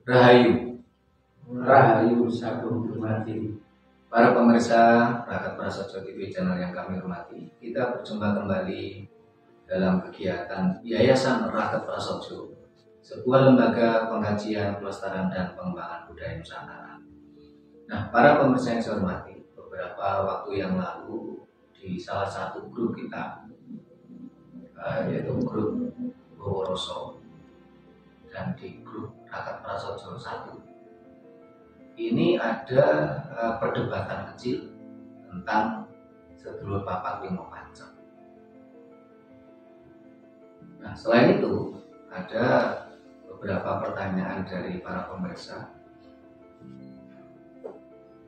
Rahayu, Rahayu Sagung Dumadi. para pemirsa Rakat Prasaja TV channel yang kami hormati, kita berjumpa kembali dalam kegiatan Yayasan Rakat Prasaja, sebuah lembaga pengkajian, pelestarian dan pengembangan budaya Nusantara. Nah, para pemirsa yang saya hormati, beberapa waktu yang lalu di salah satu grup kita, yaitu grup Boworoso dan di grup Rakat Prasaja 1, ini ada perdebatan kecil tentang sedulur papat limo pancet. Nah, selain itu ada beberapa pertanyaan dari para pemirsa,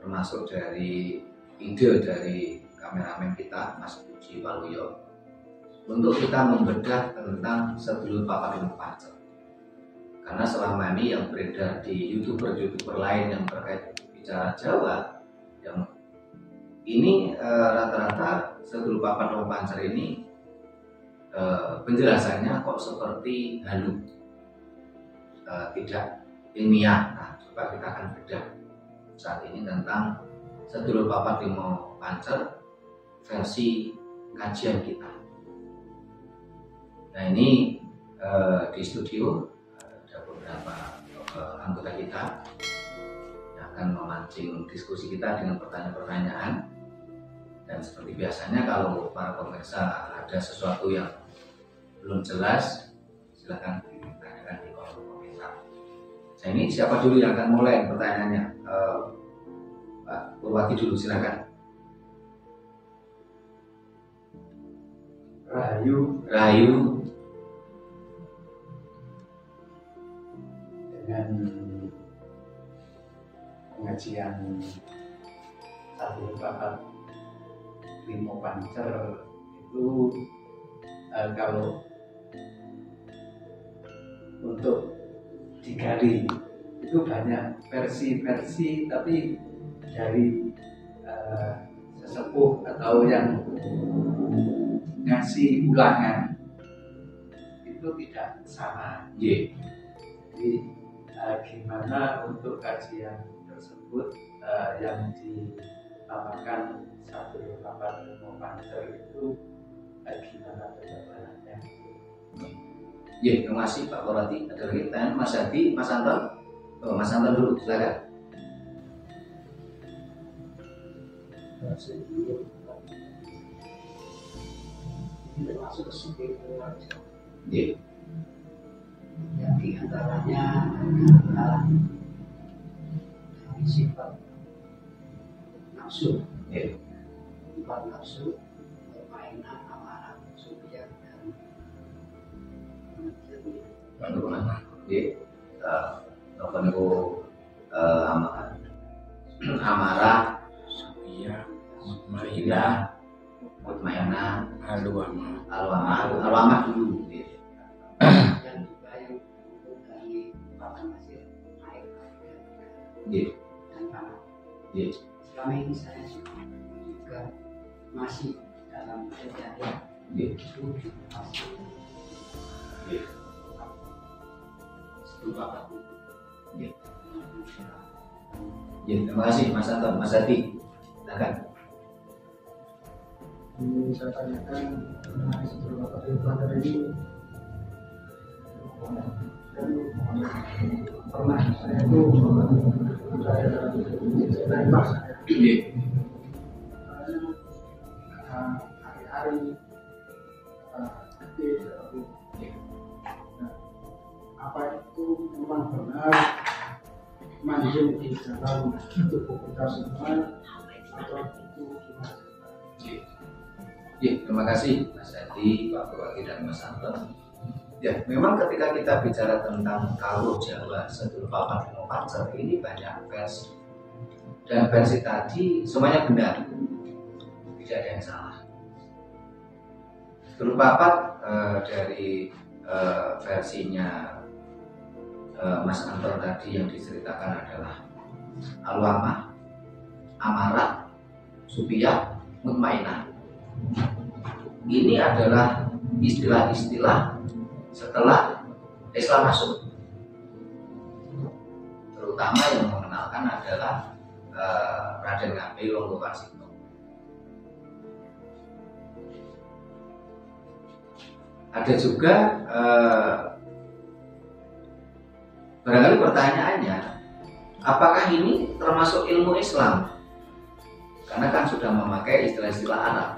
termasuk dari ide dari kameramen kita Mas Puji Waluyo, untuk kita membedah tentang sedulur papat limo pancet. Karena selama ini yang beredar di YouTuber lain yang terkait bicara Jawa, yang ini rata-rata sedulur papat limo pancet ini penjelasannya kok seperti halu, tidak ilmiah. Nah, coba kita akan bedah saat ini tentang sedulur papat limo pancet versi kajian kita. Nah, ini di studio beberapa anggota kita yang akan memancing diskusi kita dengan pertanyaan-pertanyaan. Dan seperti biasanya, kalau para pemirsa ada sesuatu yang belum jelas, silakan ditanyakan di kolom komentar. Nah, ini siapa dulu yang akan mulai pertanyaannya? Pak Purwati dulu, silakan. Rahayu. Dengan pengajian sedulur papat limo pancet itu, kalau untuk digali itu banyak versi-versi, tapi dari sesepuh atau yang ngasih ulangan itu tidak sama. Jadi gimana untuk kajian tersebut yang dinamakan sedulur papat limo pancet itu, gimana penjelasannya? Terima kasih Pak Purwati. Ada lagi pertanyaan Mas Hadi, Mas Anton? Mas Anton dulu, silakan. Yang diantaranya adalah dari sifat nafsu, sifat nafsu, permainan, amarah, subjek, dan amarah, Subia, mutmainah, alwamah dulu. dan juga yang dari papan pasir, air, dan tanah. Selama ini saya juga masih dalam pencarian itu masih Sedulur papat. Terima kasih Mas Anton. Mas Hadi, silakan. Ini saya tanyakan mengenai sedulur papat limo pancet ini. Pernah saya itu tembak hari-hari apa itu memang benar manjung di dalam tubuh kita semua, atau itu gimana? Terima kasih Mas Hadi, Pak Purwati dan Mas Anton. Memang ketika kita bicara tentang kawruh Jawa sedulur papat limo pancet ini banyak versi, dan versi tadi semuanya benar, tidak ada yang salah. Sedulur papat dari versinya Mas Anton tadi yang diceritakan adalah alwamah, amarah, subiyah, mutmainah. Ini adalah istilah-istilah setelah Islam masuk. utama yang mengenalkan adalah Raden Ngabei Ronggowarsito. Ada juga barangkali pertanyaannya, apakah ini termasuk ilmu Islam? Karena kan sudah memakai istilah-istilah Arab.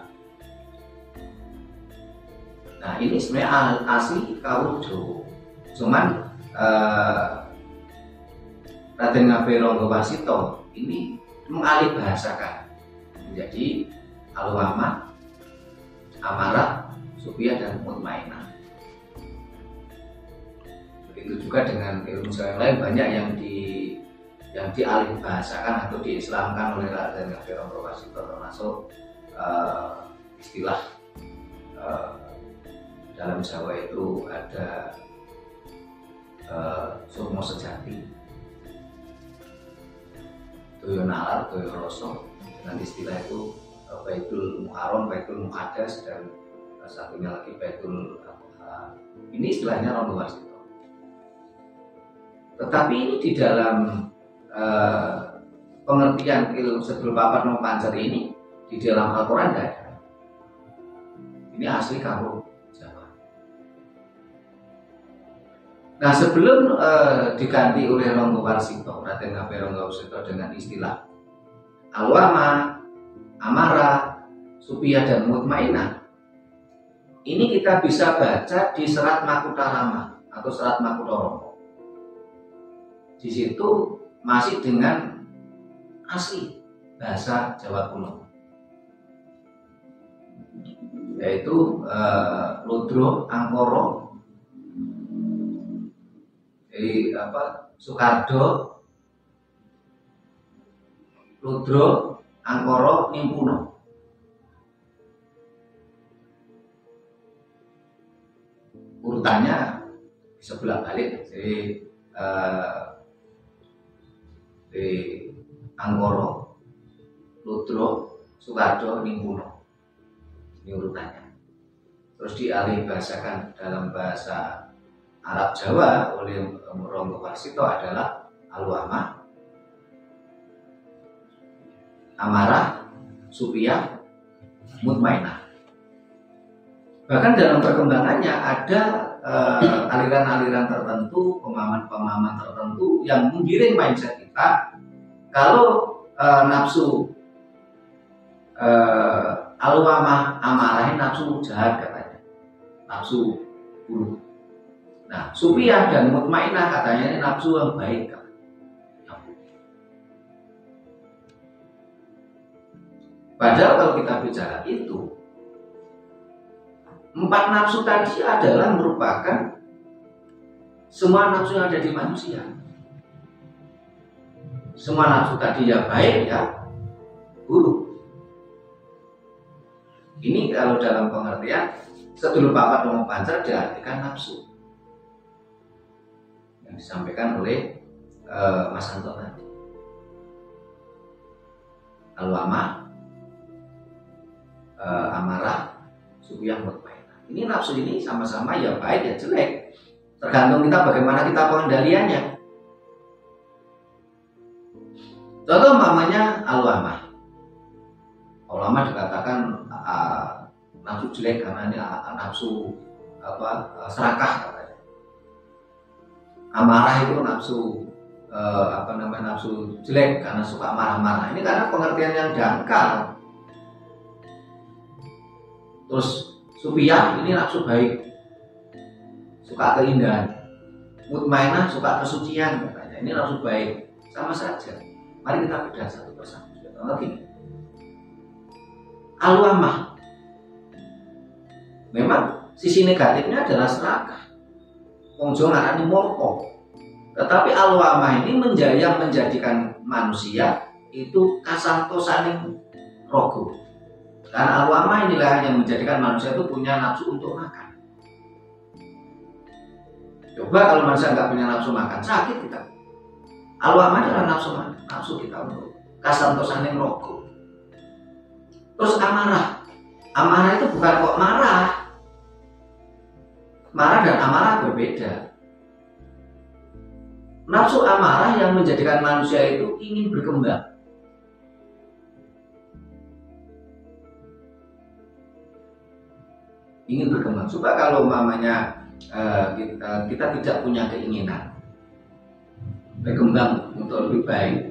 Nah, ini sebenarnya asli kaum Jawa. Cuman Raden Ngabei Ronggowarsito ini mengalih bahasakan menjadi Al-Wamah, Amarah, Sufiyah, dan Mutmainah. Begitu juga dengan ilmu yang lain, banyak yang dialih bahasakan atau diislamkan oleh Raden Ngabei Ronggowarsito, termasuk istilah dalam Jawa itu ada Sukmo Sejati, Toyo Nalar, Toyo Roso, dengan istilah itu Baitul Muharram, Baitul Muqaddas, dan satunya lagi Baitul Adha. Ini istilahnya Ronggowarsito. Tetapi ini di dalam pengertian ilmu Sedulur Papat Nomo Pancer ini di dalam Al-Quran tidak ada. Ini asli kamu Jawa. Nah, sebelum diganti oleh Ronggowarsito, Raden Ngabei Ronggowarsito dengan istilah Al-Wamah, Amarah, Sufiyah, dan Mutmainah, ini kita bisa baca di Serat Makutarama atau Serat Makutoromo. Di situ masih dengan asli bahasa Jawa kuno, yaitu Ludro, Angkoro, Soekardo, Ludro, Angkoro, Nimpuno. Urutannya sebelah balik, jadi di Angkoro, Ludro, Soekardo, Nimpuno. Ini urutannya. Terus dialih bahasakan dalam bahasa Arab Jawa oleh Ronggowarsito adalah Al-Wamah, Amarah, Sufiyah, Mutmainah. Bahkan dalam perkembangannya ada aliran-aliran tertentu, pemahaman-pemahaman tertentu yang menggiring mindset kita kalau nafsu Al-Wamah, Amarah ini nafsu jahat katanya, nafsu buruk. Nah, Sufiyah dan Mutmainah katanya ini nafsu yang baik. Padahal kalau kita bicara itu, 4 nafsu tadi adalah merupakan semua nafsu yang ada di manusia. Semua nafsu tadi ya baik ya buruk. Ini kalau dalam pengertian Sedulur Papat Nomo Pancer diartikan nafsu yang disampaikan oleh Mas Anton tadi. Al-Wamah, Amarah, Sufiyah, Mutmainah. Ini nafsu ini sama-sama ya baik ya jelek, tergantung kita bagaimana kita pengendaliannya. Contoh umpamanya Al-Wamah. Al-Wamah dikatakan nafsu jelek karena ini nafsu serakah katanya. Amarah itu nafsu nafsu jelek karena suka marah-marah. Ini karena pengertian yang dangkal. Terus Sufiyah ini nafsu baik, suka keindahan. Mutmainah suka kesucian katanya. Ini nafsu baik, sama saja. Mari kita bedah satu persatu. Contoh gini, Al-Wamah, memang sisi negatifnya adalah serakah. Wong Jawa ngarani murka. Tetapi Al-Wamah ini menjadikan manusia itu kasantosaning rogo. Karena Al-Wamah inilah yang menjadikan manusia itu punya nafsu untuk makan. Coba kalau manusia nggak punya nafsu makan, sakit kita. Al-Wamah adalah nafsu kita untuk kasantosaning rogo. Terus amarah. Amarah itu bukan kok marah. Marah dan amarah berbeda. nafsu amarah yang menjadikan manusia itu ingin berkembang. Ingin berkembang. Supaya kalau umpamanya kita tidak punya keinginan berkembang untuk lebih baik,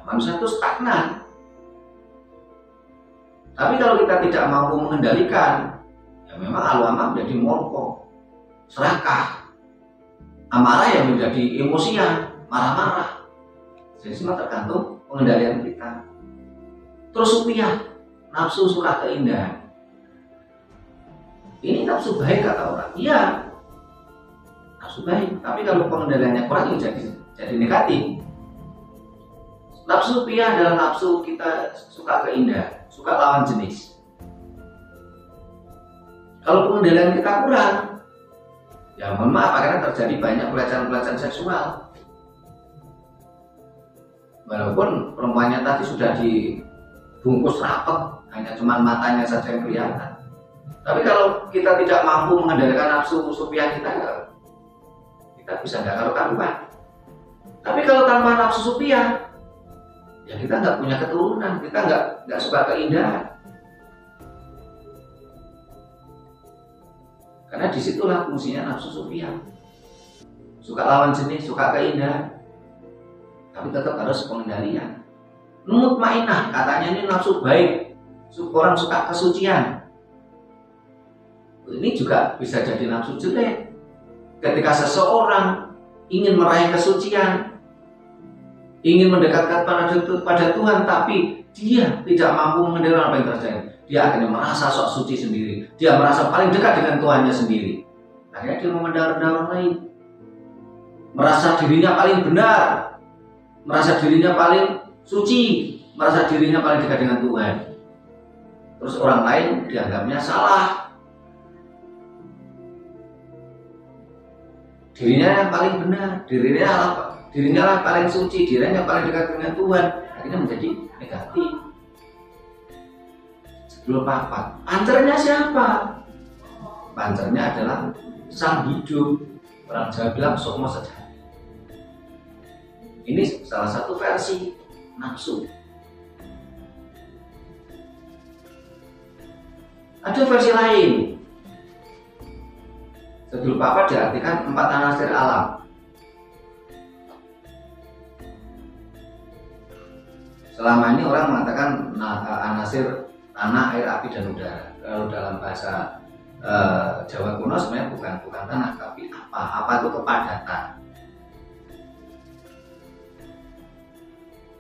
manusia itu stagnan. Tapi kalau kita tidak mampu mengendalikan, ya memang al-amah menjadi molko, serakah, amarah yang menjadi emosian, marah-marah. Jadi semua tergantung pengendalian kita. Terus supiah, nafsu suka keindahan. Ini nafsu baik kata orang. Iya, nafsu baik. Tapi kalau pengendaliannya kurang, jadi negatif. Nafsu supiah adalah nafsu kita suka keindahan, suka lawan jenis. Kalau pengendalian kita kurang, ya mohon maaf, akhirnya terjadi banyak pelecehan-pelecehan seksual. Walaupun perempuannya tadi sudah dibungkus rapat, hanya cuma matanya saja yang kelihatan. Tapi kalau kita tidak mampu mengendalikan nafsu supiah kita bisa nggak karu-karuan. Tapi kalau tanpa nafsu supiah, ya kita nggak punya keturunan, kita nggak suka keindahan. Karena disitulah fungsinya nafsu supiah. Suka lawan jenis, suka keindahan, tapi tetap harus pengendalian. Mutmainah, katanya ini nafsu baik, orang suka kesucian. Ini juga bisa jadi nafsu jelek. Ketika seseorang ingin meraih kesucian, ingin mendekatkan pada Tuhan, tapi dia tidak mampu mengendalikan apa yang terjadi. Dia akhirnya merasa sok suci sendiri. Dia merasa paling dekat dengan Tuhannya sendiri. Akhirnya dia memendam orang lain. Merasa dirinya paling benar. Merasa dirinya paling suci. Merasa dirinya paling dekat dengan Tuhan. Terus orang lain dianggapnya salah. Dirinya yang paling benar. Dirinya lah paling suci. Dirinya paling dekat dengan Tuhan. Akhirnya menjadi negatif. Sebelum papat, pancernya siapa? Pancernya adalah sang hidup. Orang Jawa bilang sukma saja. Ini salah satu versi nafsu. Ada versi lain. Sebelum papat diartikan 4 anasir alam. Selama ini orang mengatakan anasir tanah, air, api, dan udara. Kalau dalam bahasa Jawa kuno sebenarnya bukan tanah, tapi apa itu kepadatan.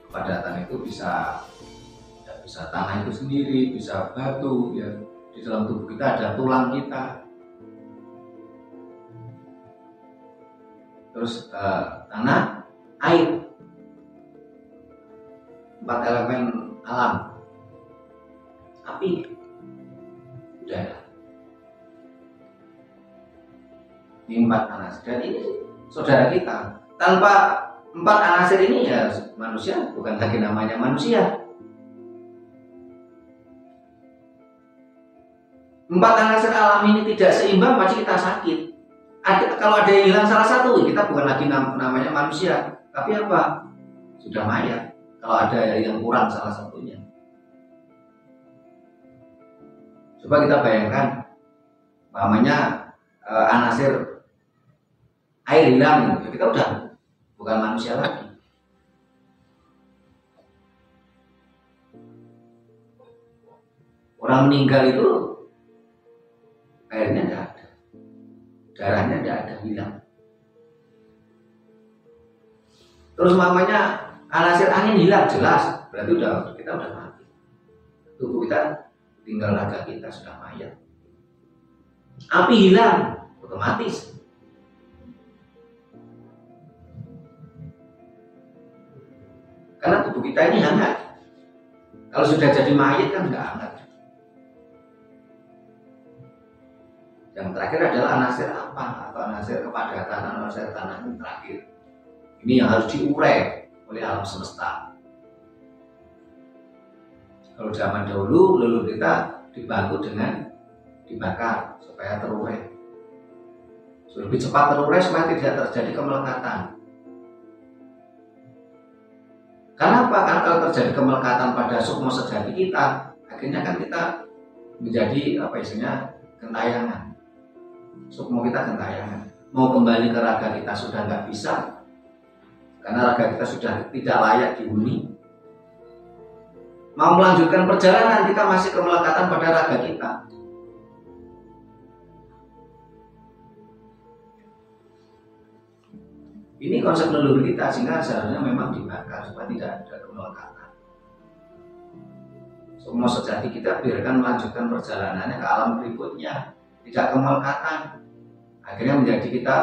Kepadatan itu bisa tanah itu sendiri, bisa batu, ya. Di dalam tubuh kita ada tulang kita. Terus tanah, air, 4 elemen alam. Api, udara. Ini 4 anasir. Dan ini saudara kita. Tanpa 4 anasir ini ya manusia bukan lagi namanya manusia. 4 anasir alam ini tidak seimbang, pasti kita sakit. Kalau ada yang hilang salah satu, kita bukan lagi namanya manusia. Tapi apa? Sudah mayat. Kalau ada yang kurang salah satunya. Coba kita bayangkan, namanya anasir air hilang, kita udah bukan manusia lagi. Orang meninggal itu airnya tidak ada, darahnya tidak ada, hilang. Terus namanya anasir angin hilang, jelas, berarti kita udah mati. Tubuh kita tinggal raga kita sudah mayat. Api hilang, otomatis. Karena tubuh kita ini hangat. Kalau sudah jadi mayat kan nggak hangat. Yang terakhir adalah anasir apa? Atau anasir kepadatan, anasir tanah yang terakhir. Ini yang harus diurai oleh alam semesta. Kalau zaman dahulu leluhur kita dibantu dengan dibakar supaya terurai. lebih cepat terurai supaya tidak terjadi kemelekatan. Karena apa? Karena kalau terjadi kemelekatan pada sukma sejati kita, akhirnya kan kita menjadi apa istilahnya gentayangan. Sukma kita gentayangan. Mau kembali ke raga kita sudah nggak bisa, karena raga kita sudah tidak layak dihuni. Mau melanjutkan perjalanan kita masih kemelekatan pada raga kita. Ini konsep leluhur kita, sehingga seharusnya memang dibakar supaya tidak ada kemelekatan. Sukma sejati kita biarkan melanjutkan perjalanannya ke alam berikutnya, tidak kemelekatan. Akhirnya menjadi kita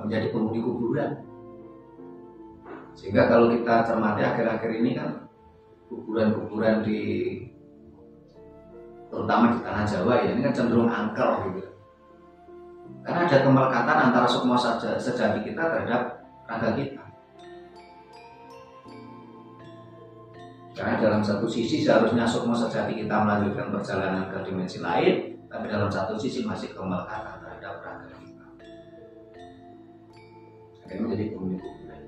menjadi penghuni kuburan. Sehingga kalau kita cermati akhir-akhir ini kan kuburan-kuburan terutama di tanah Jawa ya, ini kan cenderung angker gitu. Karena ada kemelekatan antara sukma sejati kita terhadap raga kita. Karena dalam satu sisi seharusnya sukma sejati kita melanjutkan perjalanan ke dimensi lain, tapi dalam satu sisi masih kemelekatan terhadap raga kita. Akhirnya menjadi penghuni kuburan.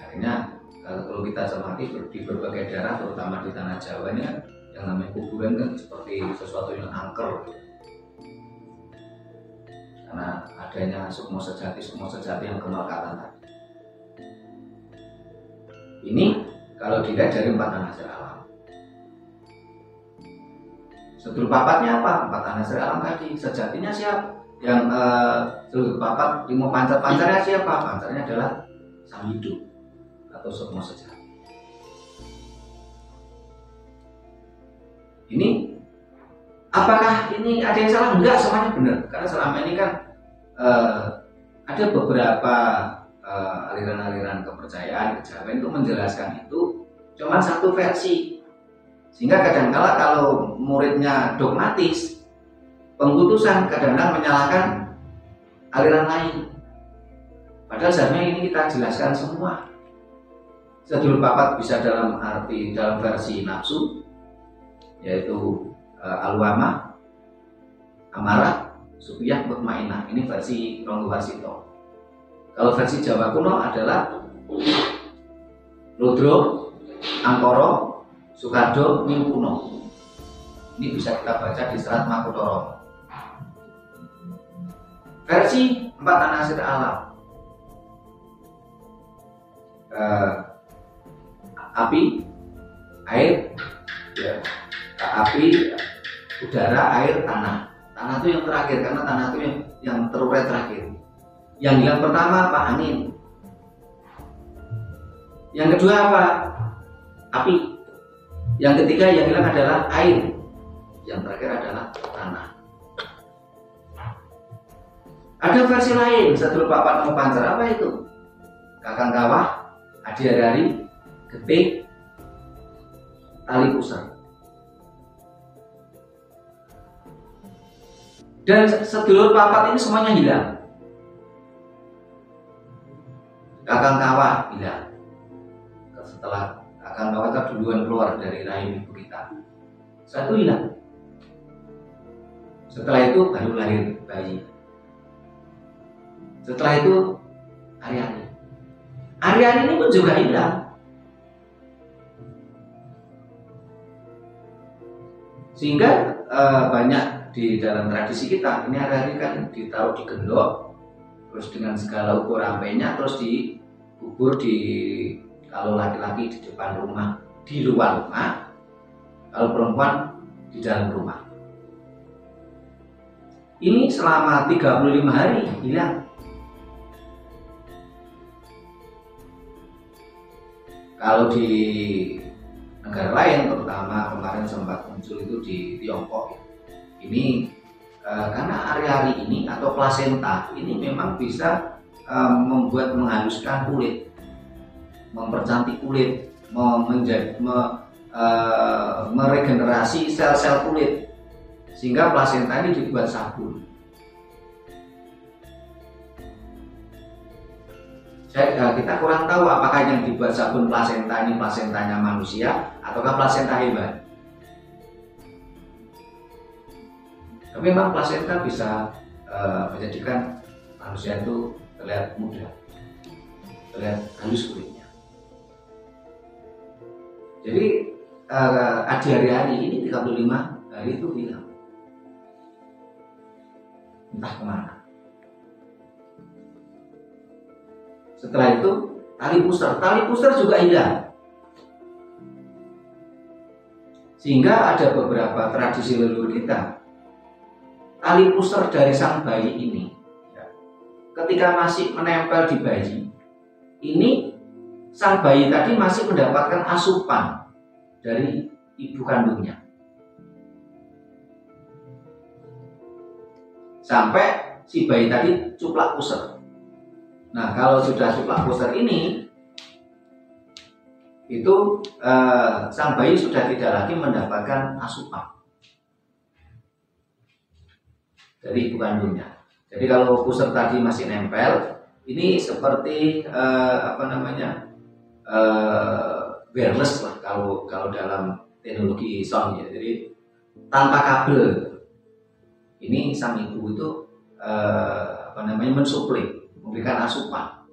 Akhirnya kalau kita cermati di berbagai daerah, terutama di tanah Jawa ini kan, yang namanya kuburan kan seperti sesuatu yang angker. Karena adanya sukma sejati yang kemelekatan tadi. Ini kalau dilihat dari 4 anasir alam. Sedulur papatnya apa? 4 anasir alam tadi. Sejatinya siapa? Yang sedulur papat lima pancarnya siapa? Pancarnya adalah sang hidup atau sukma sejati. Ini apakah ini ada yang salah? Enggak, semuanya benar. Karena selama ini kan ada beberapa aliran-aliran kepercayaan kejawen itu menjelaskan itu cuma satu versi. Sehingga kadang-kala kalau muridnya dogmatis, pengkutusan kadang-kadang menyalahkan aliran lain. Padahal sebenarnya ini kita jelaskan semua. Sedulur papat bisa dalam versi nafsu, yaitu alwama, amarah, supiyah, mutmainah. Ini versi Ronggo Warsito. Kalau versi Jawa kuno adalah Rudro, Angkoro, Sukardo, Mingkuno. Ini bisa kita baca di Serat Makutoro. Versi 4 anasir alam, api, air, ya, api, udara, air, tanah. Tanah itu yang terakhir, karena tanah itu yang terurai terakhir. Yang hilang pertama apa? Angin. Yang kedua apa? Api. Yang ketiga yang hilang adalah air. Yang terakhir adalah tanah. Ada versi lain, sedulur papat nama pancar, apa itu? Kakang kawah, adiarari, getik, tali pusar. Dan sedulur papat ini semuanya hilang. Kakang kawah hilang. Setelah kakang kawah itu duluan keluar dari rahim ibu kita, satu hilang. Setelah itu baru lahir bayi. Setelah itu Aryani. Aryani ini pun juga hilang. Sehingga banyak di dalam tradisi kita, ini Aryani kan ditaruh di gendok, terus dengan segala ukur rampenya, terus dikubur kalau laki-laki di depan rumah, di luar rumah, kalau perempuan di dalam rumah. Ini selama 35 hari hilang. Kalau di negara lain, terutama kemarin sempat muncul itu di Tiongkok, ini karena ari-ari ini atau plasenta ini memang bisa menghaluskan kulit, mempercantik kulit, meregenerasi sel-sel kulit, sehingga plasenta ini dibuat sabun. Kita kurang tahu apakah yang dibuat sabun plasenta ini plasentanya manusia ataukah plasenta hewan. Tapi memang plasenta bisa menjadikan manusia itu terlihat muda, terlihat halus kulitnya. Jadi di hari-hari ini 35 hari itu hilang, entah kemana. Setelah itu tali pusar juga hilang. Sehingga ada beberapa tradisi leluhur kita, tali pusar dari sang bayi ini, ketika masih menempel di bayi, ini sang bayi tadi masih mendapatkan asupan dari ibu kandungnya. Sampai si bayi tadi cuplak pusar. Nah, kalau sudah cuplak pusar ini, itu sang bayi sudah tidak lagi mendapatkan asupan dari ibu kandungnya. Jadi kalau pusar tadi masih nempel, ini seperti wireless lah kalau dalam teknologi sound ya. Jadi tanpa kabel. Ini sang ibu itu mensuplai, memberikan asupan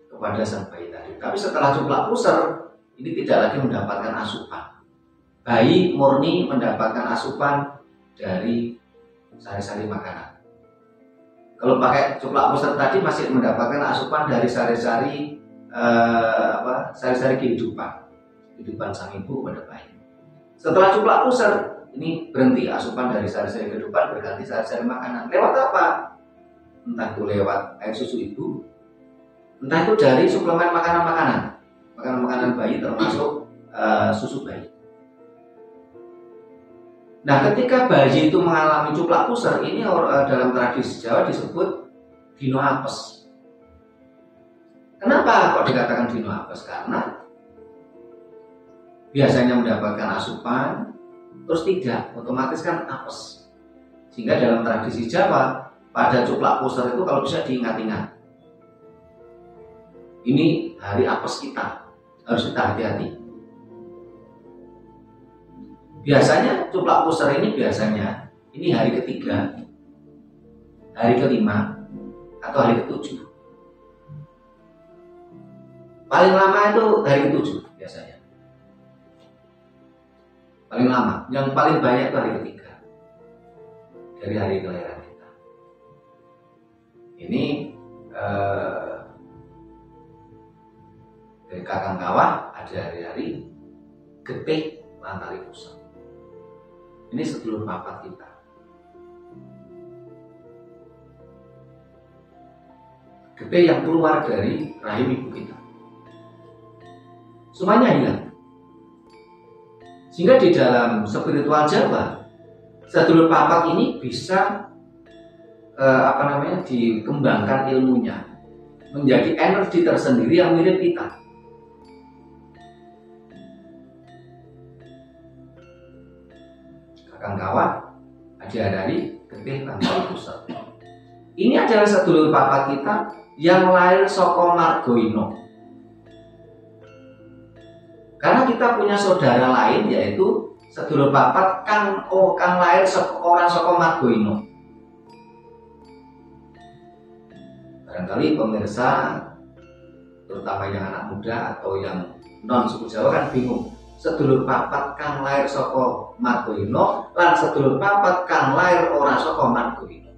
kepada sang bayi tadi. Tapi setelah cuplak pusar, ini tidak lagi mendapatkan asupan. Bayi murni mendapatkan asupan dari sari-sari makanan. Kalau pakai cuplak pusar tadi masih mendapatkan asupan dari sari-sari kehidupan sang ibu pada bayi. Setelah cuplak pusar, ini berhenti asupan dari sari-sari kehidupan, berganti sari-sari makanan. Lewat apa? Entah itu lewat air susu ibu, entah itu dari suplemen makanan bayi termasuk susu bayi. Nah, ketika bayi itu mengalami cuplak pusar, ini dalam tradisi Jawa disebut dino apes. Kenapa kok dikatakan dino apes? Karena biasanya mendapatkan asupan, terus tidak, otomatis kan apes. Sehingga dalam tradisi Jawa, pada cuplak pusar itu kalau bisa diingat-ingat, ini hari apes kita, harus kita hati-hati. Biasanya cuplak pusar ini ini hari ketiga, hari kelima, atau hari ketujuh. Paling lama itu hari ketujuh biasanya. Paling lama, yang paling banyak itu hari ketiga dari hari kelahiran kita. Ini dari kakang kawah ada hari-hari getih lan tali pusar. Ini sedulur papat kita. Getih yang keluar dari rahim ibu kita. Semuanya hilang. Sehingga di dalam spiritual Jawa, sedulur papat ini bisa dikembangkan ilmunya menjadi energi tersendiri yang mirip kita. Kakang kawah, Adhiadari, getih lan tali pusar. Ini adalah sedulur papat kita yang lahir saka margoino. Karena kita punya saudara lain yaitu sedulur papat kang lahir orang saka margoino. Barangkali pemirsa, terutama yang anak muda atau yang non suku Jawa kan bingung. Sedulur papat kang lahir saka margoino lan sedulur papat kang lahir ora saka margoino.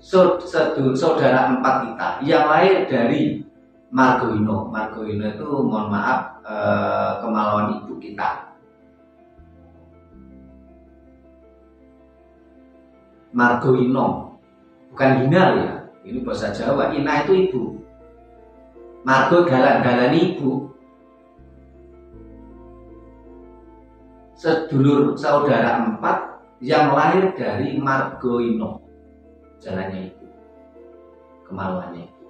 Saudara empat kita yang lahir dari margoino. Margoino itu mohon maaf kemauan ibu kita. Margoino bukan hina ya. Ini bahasa Jawa. Ina itu ibu. Margo dalan ibu. Sedulur saudara empat yang lahir dari margoino. Jalannya ibu. Kemaluannya ibu.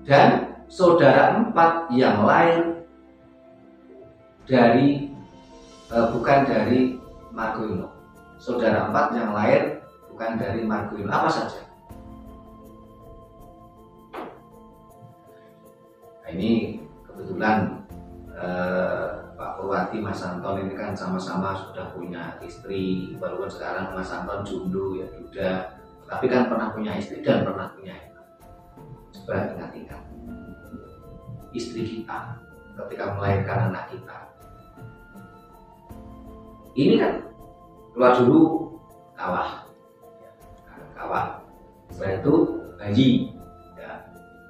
Dan saudara empat yang lahir dari bukan dari margoino. Saudara empat yang lahir bukan dari margoino. Apa saja? Nah, ini kebetulan Pak Purwati, Mas Anton ini kan sama-sama sudah punya istri, walaupun sekarang Mas Anton jomblo ya sudah, tapi kan pernah punya istri dan pernah punya anak. Coba ingat-ingat istri kita ketika melahirkan anak kita, ini kan keluar dulu kawah, setelah itu bayi, ya.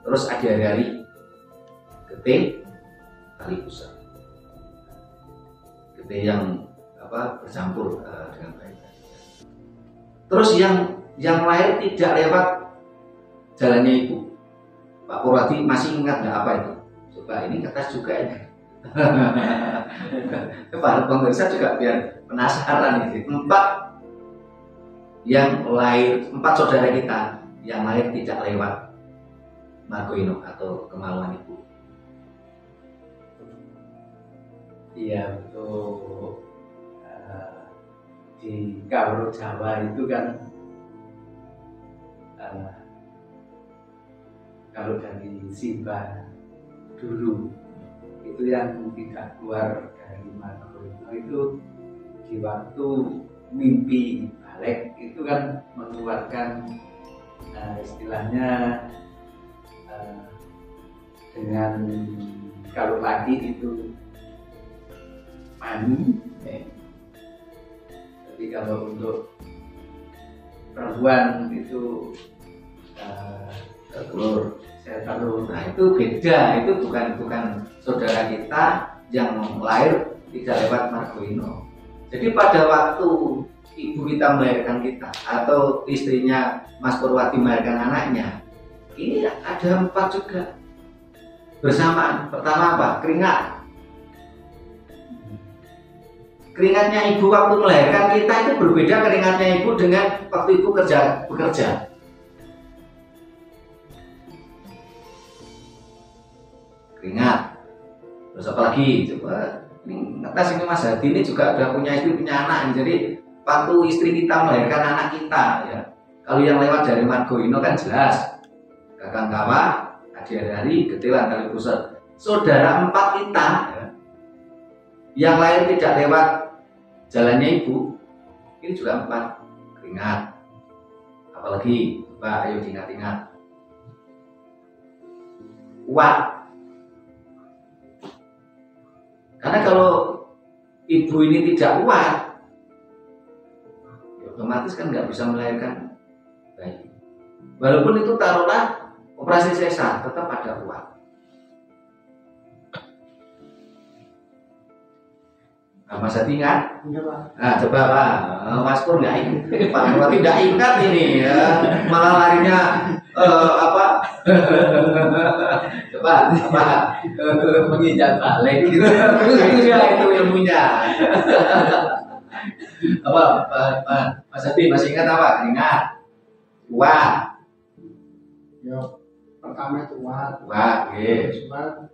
Terus hari-hari getih tali pusat, getih yang bercampur dengan bayi. Terus yang lahir tidak lewat jalannya ibu. Pak Purwati masih ingat nggak apa itu? Coba ini kertas juga ini. Para pemirsa juga biar penasaran ini. 4 saudara kita yang lahir tidak lewat Margoino atau kemaluan ibu. Iya, untuk di Kawro Jawa itu kan kalau dari Simbah dulu itu yang tidak keluar dari Margoino itu di waktu mimpi balik itu kan mengeluarkan istilahnya dengan kalau laki itu mani, jadi kalau untuk perempuan itu Telur. telur. Nah itu beda, itu bukan saudara kita yang lahir tidak lewat Margoino. Jadi pada waktu ibu kita melahirkan kita atau istrinya Mas Purwati melahirkan anaknya, ini ada 4 juga bersamaan. Pertama apa? Keringat. Keringatnya ibu waktu melahirkan kita itu berbeda keringatnya ibu dengan waktu ibu bekerja. Keringat. Terus apa lagi? Coba ini ngetes ini Mas Hadi ini juga udah punya istri punya anak. Jadi waktu istri kita melahirkan anak kita ya. Kalau yang lewat dari Margoino kan jelas. Kakang kawah, hari-hari, getilan tali pusat. Saudara 4 kita ya, yang lahir tidak lewat jalannya ibu, ini juga 4 keringat. Apalagi, Pak, ayo diingat-ingat. Uap. Karena kalau ibu ini tidak kuat, ya otomatis kan nggak bisa melahirkan bayi. Walaupun itu taruhlah operasi sesar, tetap ada uap. Nah, Mas Hadi ingat? Iya, Pak. Nah, coba Pak, Mas Pur nggak ingat, Pak Pur tidak ingat ini ya, malah larinya coba Menginjak balik gitu. Iya itu ilmunya. Apa Mas Hadi masih ingat apa? Ingat. Uap. Ya, pertama itu uap. Uap, Terus uap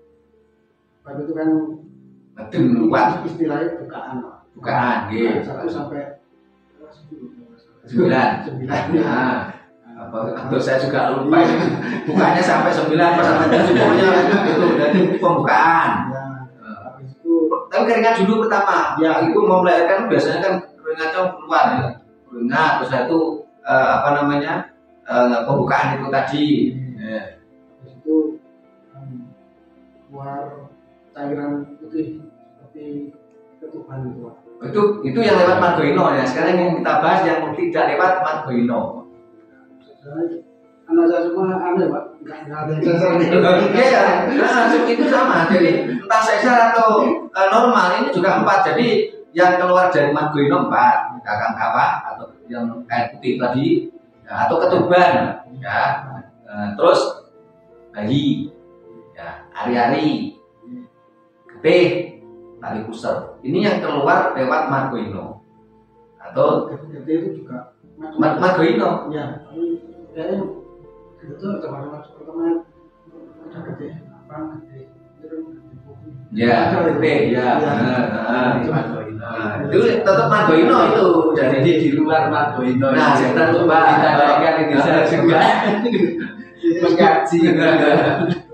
itu kan ngedeng uap. istilahnya bukaan, Pak. Bukaan, nggih. 1 sampai 9. Nah, atau saya juga lupa ini. Bukannya sampai 9 pas sampai 7 pokoknya itu berarti pembukaan. Ya, habis itu Tapi keringat dulu pertama. Ya. Ibu mau melahirkan biasanya kan keringatnya keluar ya. Keringat terus itu pembukaan itu tadi. habis itu keluar cairan putih seperti ketuban gitu, Pak. Itu yang lewat Margoino ya. Sekarang yang kita bahas yang tidak lewat Margoino. Anak saya semua aneh, Pak. Enggak ada yang sesar nih. Iya, nah, itu sama. Jadi entah sesar atau normal ini juga 4. Jadi yang keluar dari Margoino 4, kakang kawah atau yang air putih tadi, ya, atau ketuban, ya. Terus bayi, ya, ari-ari, getih, tali pusat. Ini yang keluar lewat Margoino atau Gede itu juga Margoino. ya, kayaknya itu pertama ada gede apa gede Ya, getih, ya. Itu tetap Margoino itu. Jadi di luar Margoino. Nah, kita coba kan ini saya juga mengkaji.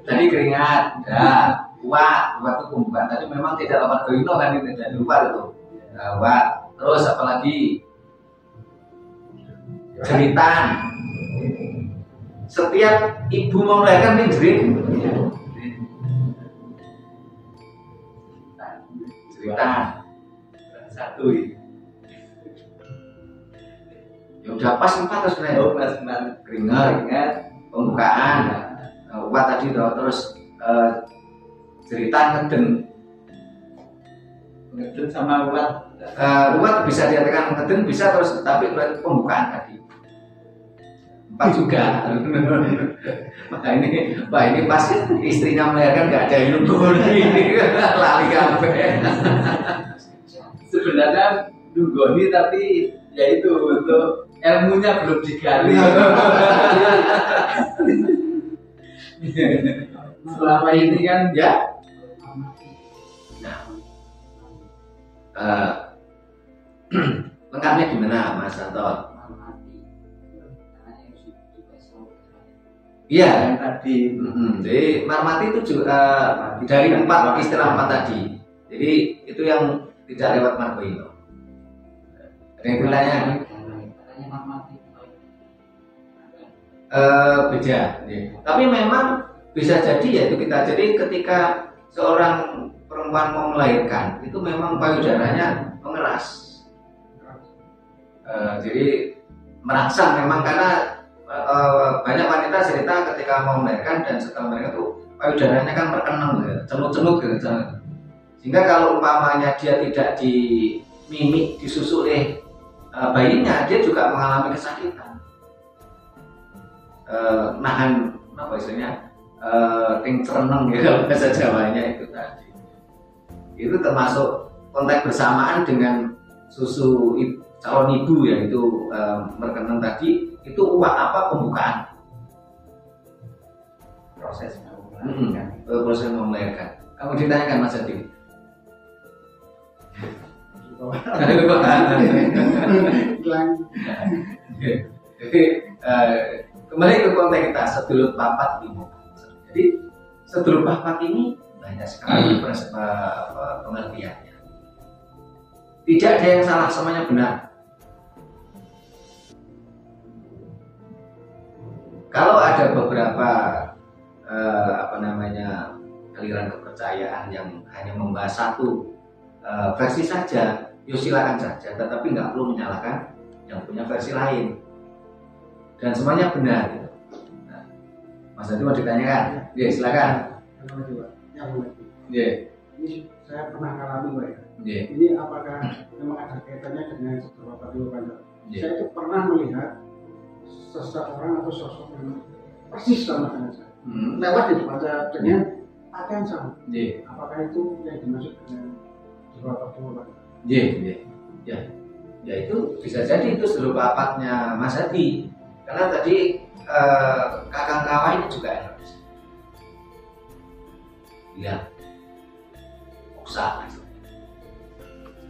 Tadi keringat, ya, Wat itu pembukaan. Tadi memang tidak lewat Goino kan, itu tidak lupa itu. Wat. Terus apa lagi? Jeritan. Setiap ibu mau melahirkan ini jerit. Jeritan. Satu ini. Ya udah pas 4 terus nih. Oh, pas kemarin Keringat, pembukaan. Wat tadi terus jeritan, ngeden. ngedut sama uat. Ruwet bisa diartikan ngeden bisa terus, tapi berarti pembukaan tadi 4 juga. Wah ini pas istrinya melahirkan nggak ada yang nunggu ini lali kabeh. Sebenarnya nunggoni tapi ya itu untuk ilmunya belum digali. Selama ini kan Ya, lengkapnya gimana Mas Anton? Iya. yang tadi Jadi marmati itu juga dari 4 istilah 4 tadi. Jadi itu yang tidak lewat Margoino. Ada yang bertanya? Beda. Ya. Tapi memang bisa jadi ya itu jadi ketika seorang perempuan mau melahirkan itu memang payudaranya mengeras. Jadi merangsang memang karena banyak wanita cerita ketika mau melahirkan dan setelah melahirkan itu payudaranya kan terkenang gitu, cenut-cenut gitu. Sehingga kalau umpamanya dia tidak dimimik, disusui bayinya, dia juga mengalami kesakitan. Nahan apa istilahnya? Ting cereneng ya kalau bahasa Jawanya itu tadi. Itu termasuk kontak bersamaan dengan susu calon ibu yaitu merkeneng tadi. Itu pembukaan proses proses melahirkan. Kamu ditanyakan Mas Adi. Jadi kembali ke konteks kita sedulur papat ini. Jadi sedulur papat ini banyak sekali pengertiannya. Tidak ada yang salah, semuanya benar. Kalau ada beberapa aliran kepercayaan yang hanya membahas satu versi saja, ya silakan saja, tetapi nggak perlu menyalahkan yang punya versi lain. Dan semuanya benar. Gitu. Nah, Mas Adi mau ditanyakan? Ya silakan. Ya. Ini saya pernah alami Pak ya. Ya. Ini apakah memang ada kaitannya dengan seberapa dulu Pak? Ya. Saya itu pernah melihat seseorang atau sosok yang persis sama dengan saya. Lewat di depan saya dengan pakaian sama. Ya. Apakah itu yang dimaksud dengan seberapa dulu Pak? Ya. Ya. Ya itu bisa jadi itu seluruh papatnya Mas Adi. Karena tadi kakang kawah ini juga energi. Lihat, uksa.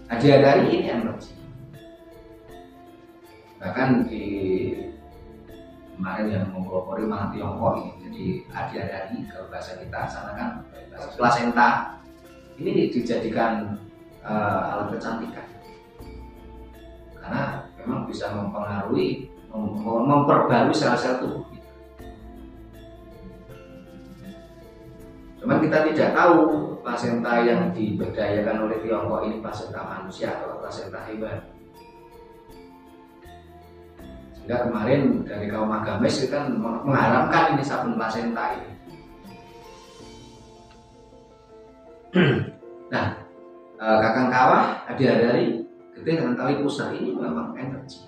Hari-hari ini energi. Bahkan di kemarin yang mempelopori malah Tiongkok ini. Jadi hari-hari kalau bahasa kita sana kan plasenta ini dijadikan alat kecantikan. Karena memang bisa mempengaruhi, memperbarui sel-sel tubuh kita. Cuman kita tidak tahu plasenta yang diberdayakan oleh Tiongkok ini plasenta manusia atau plasenta hewan. Sehingga kemarin dari kaum agamis itu kan mengharamkan ini sabun plasenta ini. Nah, kakang kawah hari-hari getih dengan tali pusar ini memang energi.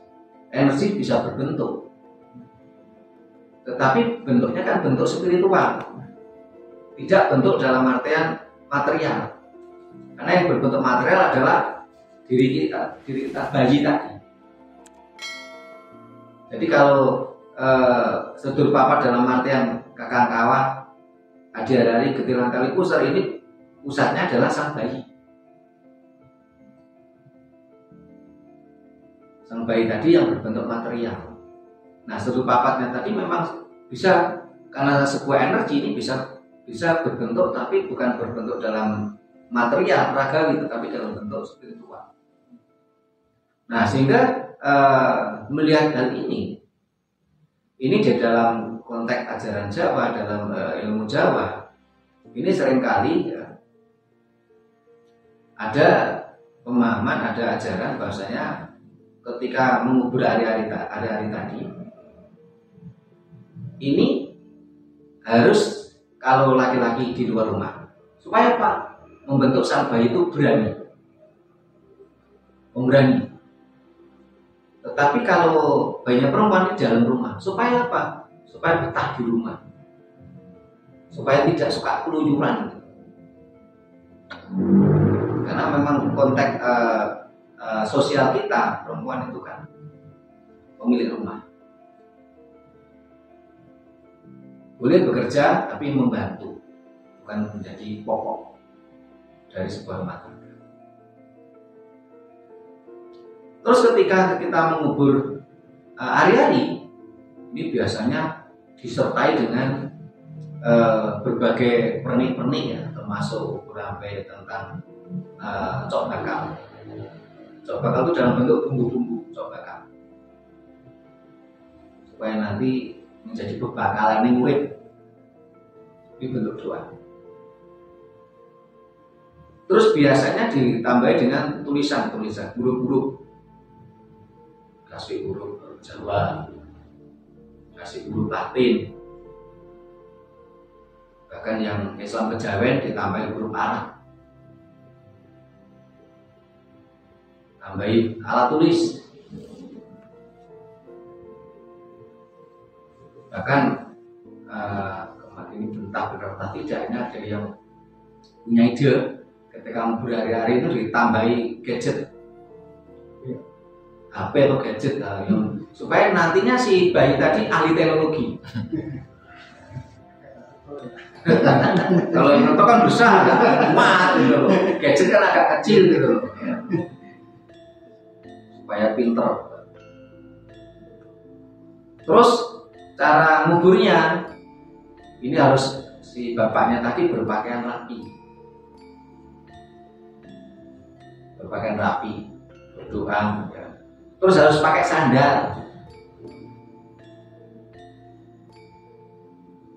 Energi bisa berbentuk, tetapi bentuknya kan bentuk spiritual, tidak bentuk dalam artian material. Karena yang berbentuk material adalah diri kita bayi tadi. Jadi kalau sedulur papat dalam artian kakang kawah hari-hari getih dengan tali pusar ini pusatnya adalah sang bayi. Sang bayi tadi yang berbentuk material. Nah, sedulur papatnya tadi memang bisa karena sebuah energi ini bisa bisa berbentuk, tapi bukan berbentuk dalam material ragawi, tetapi dalam bentuk spiritual. Nah, sehingga melihat hal ini di dalam konteks ajaran Jawa, dalam ilmu Jawa, ini seringkali ya, ada pemahaman, ada ajaran bahwasanya ketika mengubur hari-hari tadi, ini harus kalau laki-laki di luar rumah, supaya apa? Membentuk sang bayi itu berani, memberani. Tetapi kalau bayinya perempuan di dalam rumah, supaya apa? Supaya betah di rumah, supaya tidak suka keluyuran. Karena memang konteks sosial kita, perempuan itu kan pemilik rumah, boleh bekerja tapi membantu, bukan menjadi pokok dari sebuah rumah tangga. Terus ketika kita mengubur hari-hari, ini biasanya disertai dengan berbagai pernik-pernik ya, termasuk sampai tentang cok bakal. Cok bakal itu dalam bentuk bumbu-bumbu cok bakal, supaya nanti menjadi bebakalan yang urip, ini bentuk doa. Terus biasanya ditambahi dengan tulisan-tulisan, huruf-huruf, kasih huruf Jawa, kasih huruf Latin, bahkan yang Islam kejawen ditambahi huruf Arab, tambahin alat tulis. Bahkan kemarin ini bentar tidak, ini ada yang punya ide ketika mau berhari-hari itu ditambahi gadget, HP atau gadget supaya nantinya si bayi tadi ahli teknologi. Kalau yang nonton kan besar, kuat gitu loh. Gadget kan agak kecil gitu loh, supaya pinter. Terus cara nguburnya ini harus si bapaknya tadi berpakaian rapi, berdoa ya. Terus harus pakai sandal,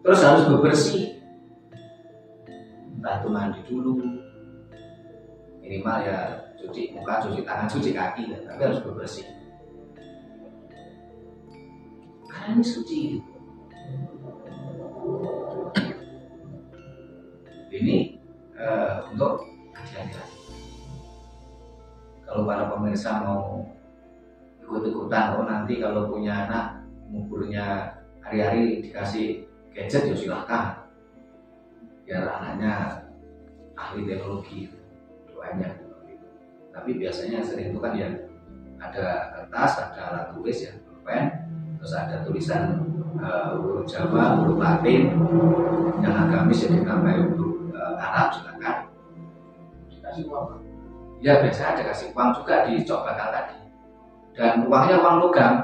terus harus bebersih, entah itu mandi dulu, minimal ya cuci muka, cuci tangan, cuci kaki ya, tapi harus bebersih karena ini suci. Ini untuk hati-hati. Kalau para pemirsa mau ikut-ikutan, nanti kalau punya anak nguburnya hari-hari dikasih gadget ya silahkan, biar anaknya ahli teknologi, doanya. Tapi biasanya sering itu kan ya ada kertas, ada alat tulis ya, pulpen, terus ada tulisan huruf Jawa, huruf Latin, yang agamis ya ditambah huruf Arab, silakan. Dikasih uang. Ya biasa ada kasih uang juga di cok bakal tadi, dan uangnya uang logam,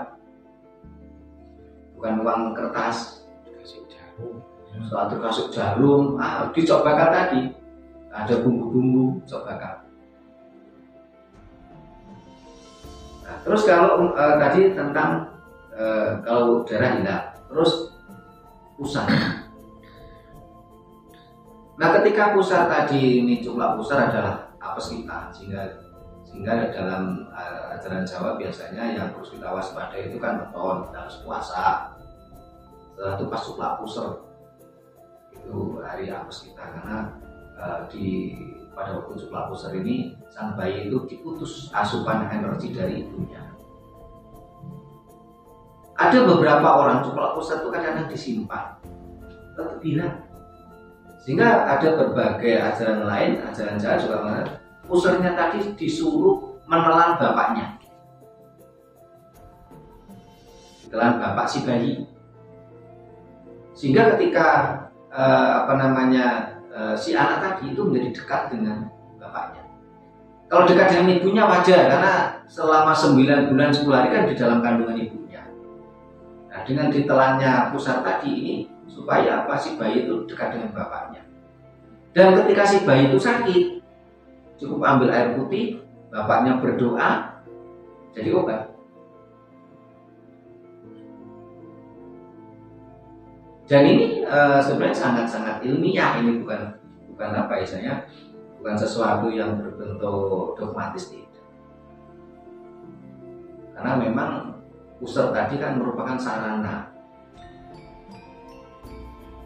bukan uang kertas. Dikasih jarum, suatu kasih jarum, di cok bakal tadi ada bumbu-bumbu cok bakal. Nah, terus kalau tadi tentang kalau darah hilang, terus pusar. Nah, ketika pusar tadi, ini jumlah pusar adalah apes kita, sehingga dalam ajaran Jawa biasanya yang harus kita waspadai itu kan beton, kita harus puasa. Setelah itu pas jumlah pusar itu hari apes kita, karena pada waktu jumlah pusar ini sang bayi itu diputus asupan energi dari ibunya. Ada beberapa orang jumlah pusar itu kadang-kadang disimpan, tetap hilang. Sehingga ada berbagai ajaran lain, ajaran Jawa juga mengatakan pusarnya tadi disuruh menelan bapaknya, menelan bapak si bayi, sehingga ketika si anak tadi itu menjadi dekat dengan bapaknya. Kalau dekat dengan ibunya wajar, karena selama 9 bulan 10 hari kan di dalam kandungan ibunya. Nah, dengan ditelannya pusar tadi ini supaya si bayi itu dekat dengan bapaknya. Dan ketika si bayi itu sakit, cukup ambil air putih, bapaknya berdoa, jadi obat. Dan ini sebenarnya sangat-sangat ilmiah, ini bukan apa istilahnya, bukan sesuatu yang berbentuk dogmatis, tidak. Karena memang pusat tadi kan merupakan sarana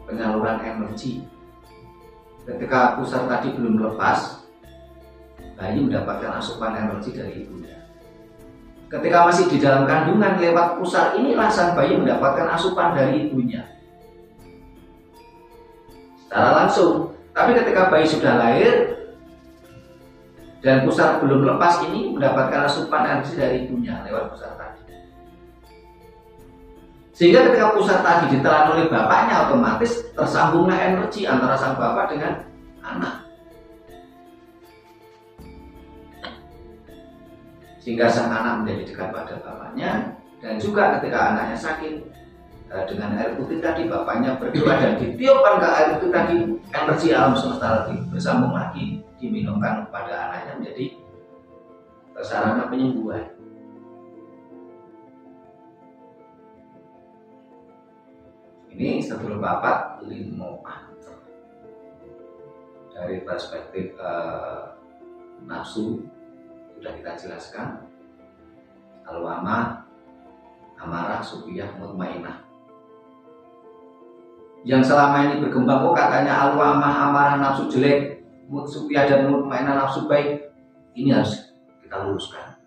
penyaluran energi. Ketika pusat tadi belum lepas, bayi mendapatkan asupan energi dari ibunya. Ketika masih di dalam kandungan, lewat pusat inilah sang bayi mendapatkan asupan dari ibunya secara langsung. Tapi ketika bayi sudah lahir dan pusat belum lepas, ini mendapatkan asupan energi dari ibunya lewat pusat tadi. Sehingga ketika pusat tadi ditelan oleh bapaknya, otomatis tersambunglah energi antara sang bapak dengan anak. Sehingga sang anak menjadi dekat pada bapaknya, dan juga ketika anaknya sakit, dengan air putih tadi bapaknya berdoa dan ditiupkan ke air putih tadi, energi alam semesta lagi bersambung lagi, diminumkan kepada anaknya menjadi sarana penyembuhan. Ini sedulur papat limomancer. Dari perspektif nafsu sudah kita jelaskan, al-wama, amarah, supiyah, mutmainah. Yang selama ini berkembang, katanya al-wama, amarah, nafsu jelek, supiyah dan mutmainah, nafsu baik. Ini harus kita luruskan.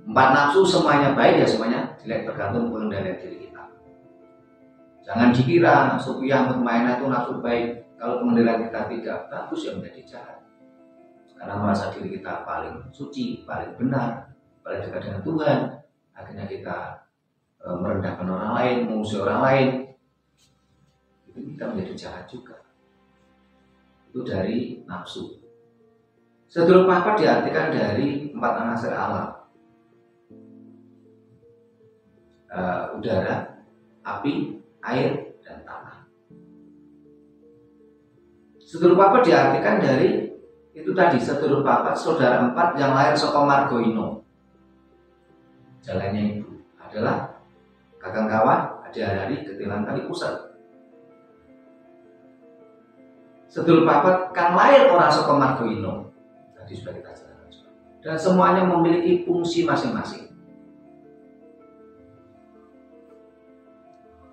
4 nafsu semuanya baik ya semuanya jelek, tergantung pengendalian diri kita. Jangan dikira supiyah, mutmainah itu nafsu baik. Kalau pengendalian kita tidak bagus, ya menjadi jahat. Karena merasa diri kita paling suci, paling benar, paling dekat dengan Tuhan, akhirnya kita merendahkan orang lain, mengusir orang lain, itu kita menjadi jahat juga. Itu dari nafsu. Sedulur papat diartikan dari 4 anasir alam, udara, api, air, dan tanah. Sedulur papat diartikan dari itu tadi, sedulur papat saudara 4 yang lahir saka marga ino. Jalannya ibu adalah kakang kawah, Adhiharari, Getilan Kali Pusat. Sedulur papat kan lahir orang saka marga ino. Tadi sudah kita jelaskan. Dan semuanya memiliki fungsi masing-masing.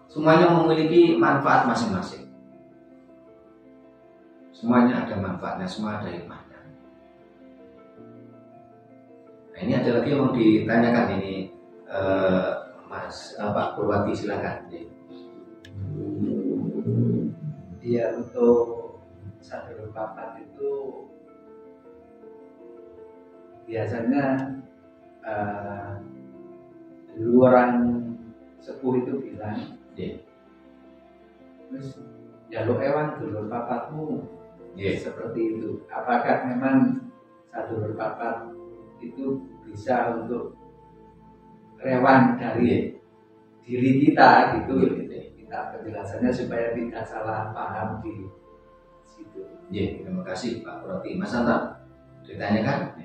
Semuanya memiliki manfaat masing-masing. Semuanya ada manfaatnya, semua ada hikmahnya. Nah, ini ada lagi yang mau ditanyakan ini, Mas Pak Purwati, silakan. Iya, untuk sadulur papat itu biasanya dulu orang sepuh itu bilang, terus jaluk ewan dulur papatmu. Seperti itu. Apakah memang sadulur papat itu bisa untuk rewan dari diri kita gitu? Kita penjelasannya supaya tidak salah paham di situ. Terima kasih Pak Purwati. Mas Anta, ditanyakan?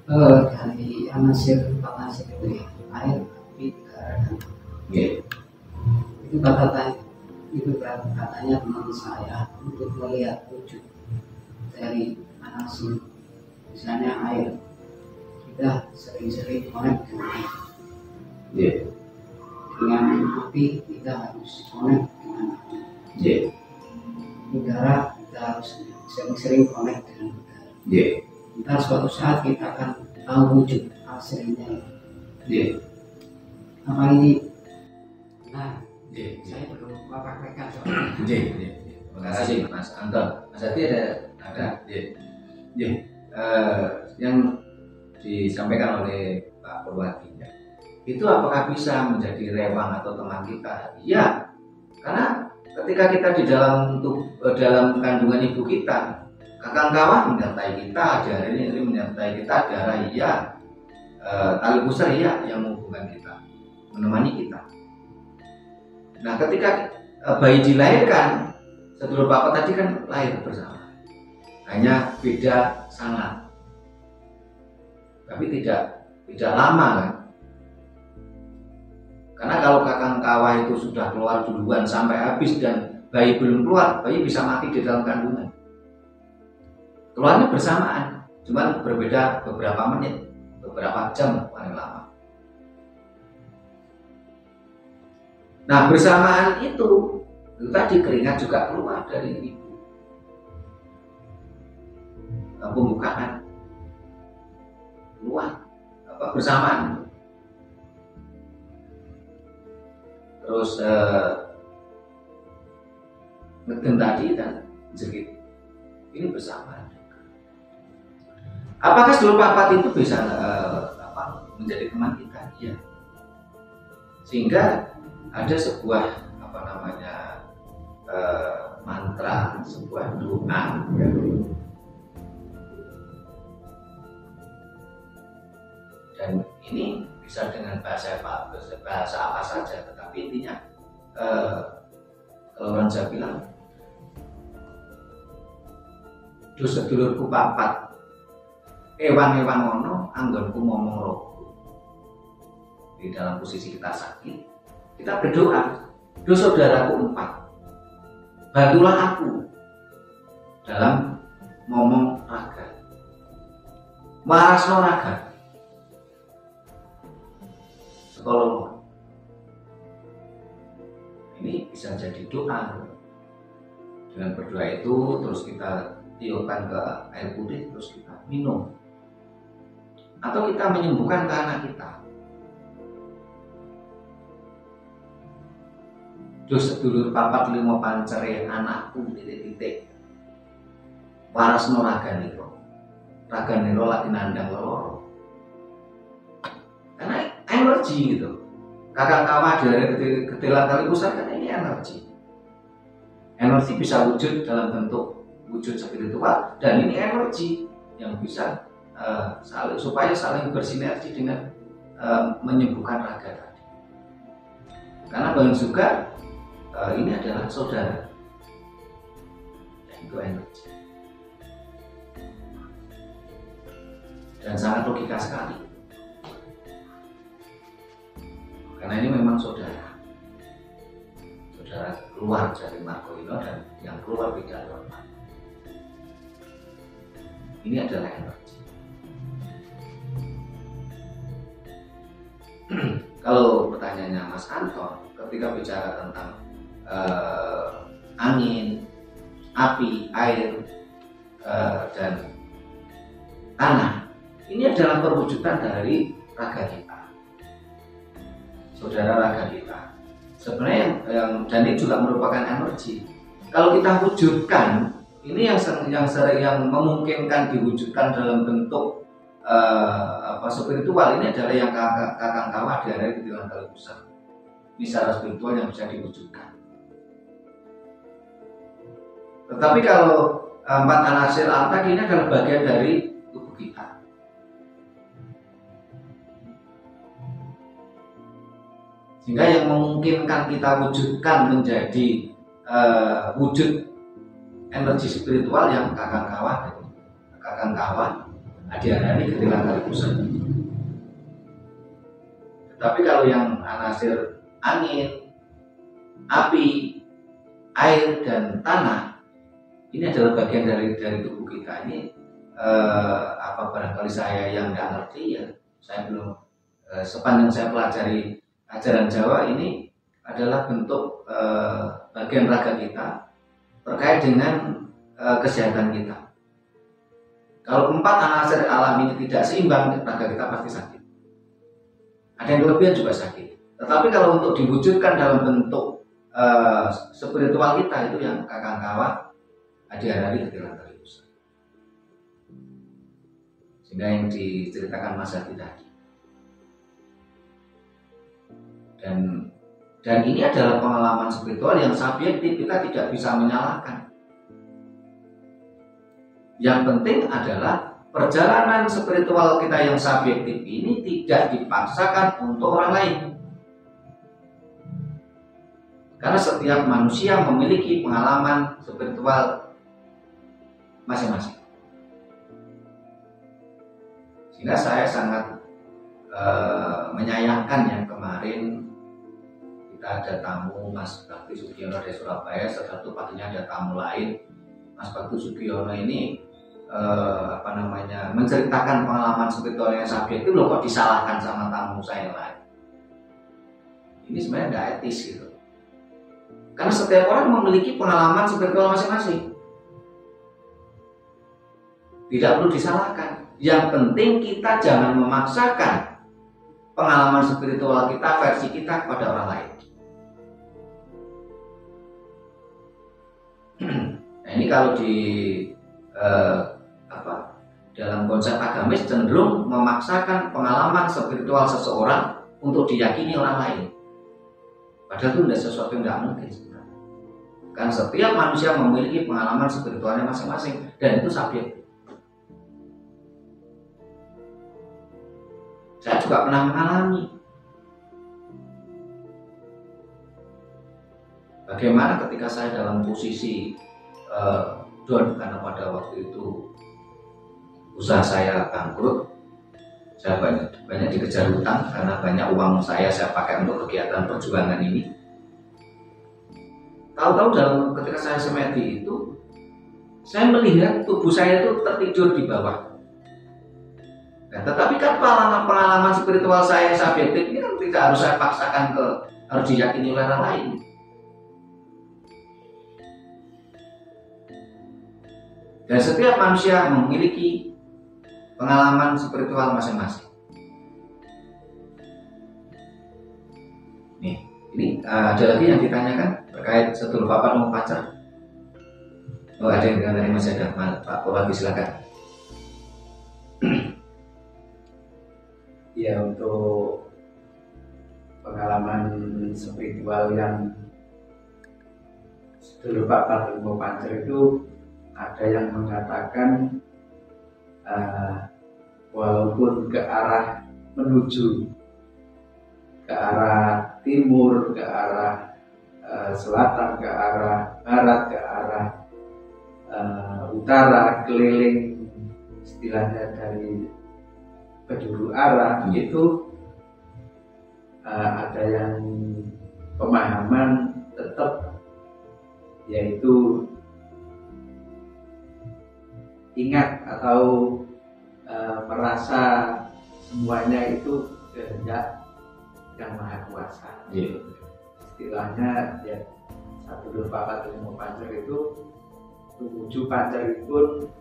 Dari anasir itu ya, air, api, udara, dan itu katanya teman saya untuk melihat wujud dari anasir, misalnya air, kita sering-sering connect dengan air. Dengan api kita harus connect dengan api. Udara kita harus sering-sering connect dengan udara. Ntar suatu saat kita akan tahu wujud aslinya. Apa ini? Nah, saya perlu praktekkan. Terima kasih Mas Anton. Mas Adi ada. Yang disampaikan oleh Pak Purwati, itu apakah bisa menjadi rewang atau teman kita? Iya, karena ketika kita di dalam kandungan ibu kita, kakang kawah menyertai kita, Adhiharari ini menyertai kita, darah iya, tali pusar iya yang menghubungkan kita, menemani kita. Nah, ketika bayi dilahirkan, sedulur papat tadi kan lahir bersama, hanya beda sangat, tapi tidak lama kan. Karena kalau kakang kawah itu sudah keluar duluan sampai habis dan bayi belum keluar, bayi bisa mati di dalam kandungan. Keluarnya bersamaan, cuma berbeda beberapa menit, beberapa jam paling lama. Nah, bersamaan itu tadi keringat juga keluar dari ibu. Pembukaan keluar bersamaan. Terus ngeden tadi dan jerit ini bersamaan. Apakah sedulur papat itu bisa menjadi teman kita? Iya. Sehingga ada sebuah mantra, sebuah doa ya. Dan ini bisa dengan bahasa apa saja, tetapi intinya kalau orang Jawa bilang dus sedulurku papat ewan-ewan ono anggonku ngomong rohku. Di dalam posisi kita sakit, kita berdoa, dus saudaraku 4, bantulah aku dalam ngomong raga, marasno raga sekolah. Ini bisa jadi doa. Dengan berdoa itu terus kita tiupkan ke air putih, terus kita minum, atau kita menyembuhkan ke anak kita. Dus sedulur papat limo pancere anakku titik-titik warasno raganiro lagi nandang loro. Karena energi gitu. Kakak kawah dari ketilang kali pusat kan ini energi. Energi bisa wujud dalam bentuk wujud spiritual, dan ini energi yang bisa supaya saling bersinergi dengan menyembuhkan raga tadi. Karena banyak juga ini adalah saudara, dan itu energi. Dan sangat logika sekali. Karena ini memang saudara keluar dari Marcolino dan yang keluar tidak normal. Ini adalah energi. Kalau pertanyaannya Mas Anton, ketika bicara tentang angin, api, air, dan tanah, ini adalah perwujudan dari raga kita. Saudara raga kita sebenarnya dan ini juga merupakan energi. Kalau kita wujudkan, ini yang memungkinkan diwujudkan dalam bentuk spiritual, ini adalah yang kakang kawah dari ketilang kali pusat. Ini secara spiritual yang bisa diwujudkan. Tetapi kalau 4 anasir antak ini adalah bagian dari tubuh kita. Sehingga yang memungkinkan kita wujudkan menjadi wujud energi spiritual yang kakang kawah Adiarani ketilang kali pusat. Tetapi kalau yang anasir angin, api, air, dan tanah, ini adalah bagian dari tubuh kita. Ini barangkali saya yang nggak ngerti ya, saya belum sepanjang saya pelajari ajaran Jawa, ini adalah bentuk bagian raga kita terkait dengan kesehatan kita. Kalau 4 anasir alam ini tidak seimbang, raga kita pasti sakit. Ada yang kelebihan juga sakit. Tetapi kalau untuk diwujudkan dalam bentuk spiritual kita, itu yang kakang kawah Adiarani ketilang kali pusat. Sehingga yang diceritakan Mas Hadi tadi. Dan ini adalah pengalaman spiritual yang subjektif, kita tidak bisa menyalahkan. Yang penting adalah perjalanan spiritual kita yang subjektif ini tidak dipaksakan untuk orang lain. Karena setiap manusia memiliki pengalaman spiritual masing-masing. Sehingga saya sangat menyayangkan yang kemarin kita ada tamu Mas Bakti Sugiono dari Surabaya, setelah itu paginya ada tamu lain. Mas Bakti Sugiono ini menceritakan pengalaman spiritualnya subjektif, loh kok disalahkan sama tamu saya lain. Ini sebenarnya tidak etis gitu. Karena setiap orang memiliki pengalaman spiritual masing-masing. Tidak perlu disalahkan. Yang penting kita jangan memaksakan pengalaman spiritual kita, versi kita kepada orang lain. Nah ini kalau di dalam konsep agamis cenderung memaksakan pengalaman spiritual seseorang untuk diyakini orang lain. Padahal itu tidak sesuatu yang tidak mungkin sebenarnya. Karena setiap manusia memiliki pengalaman spiritualnya masing-masing dan itu subjektif. Saya juga pernah mengalami bagaimana ketika saya dalam posisi down, karena pada waktu itu usaha saya bangkrut, saya banyak dikejar hutang karena banyak uang saya pakai untuk kegiatan perjuangan ini. Tahu-tahu ketika saya semedi itu, saya melihat tubuh saya itu tertidur di bawah. Nah, tetapi kan pengalaman spiritual saya subjektif ini kan tidak harus saya paksakan harus diyakini oleh orang lain. Dan setiap manusia memiliki pengalaman spiritual masing-masing. Nih, ini ada lagi yang ditanyakan terkait sedulur papat mau pacar. Oh, ada yang dari Mas Adam, Pak Purwadi, silakan. Ya, untuk pengalaman spiritual yang sedulur papat ilmu pancer itu ada yang mengatakan walaupun ke arah menuju ke arah timur, ke arah selatan, ke arah barat, ke arah utara, keliling istilahnya dari penjuru arah, itu ada yang pemahaman tetap yaitu ingat atau merasa semuanya itu kehendak yang maha kuasa. Yeah. Istilahnya ya sedulur papat ilmu pancer itu tujuh pancer pun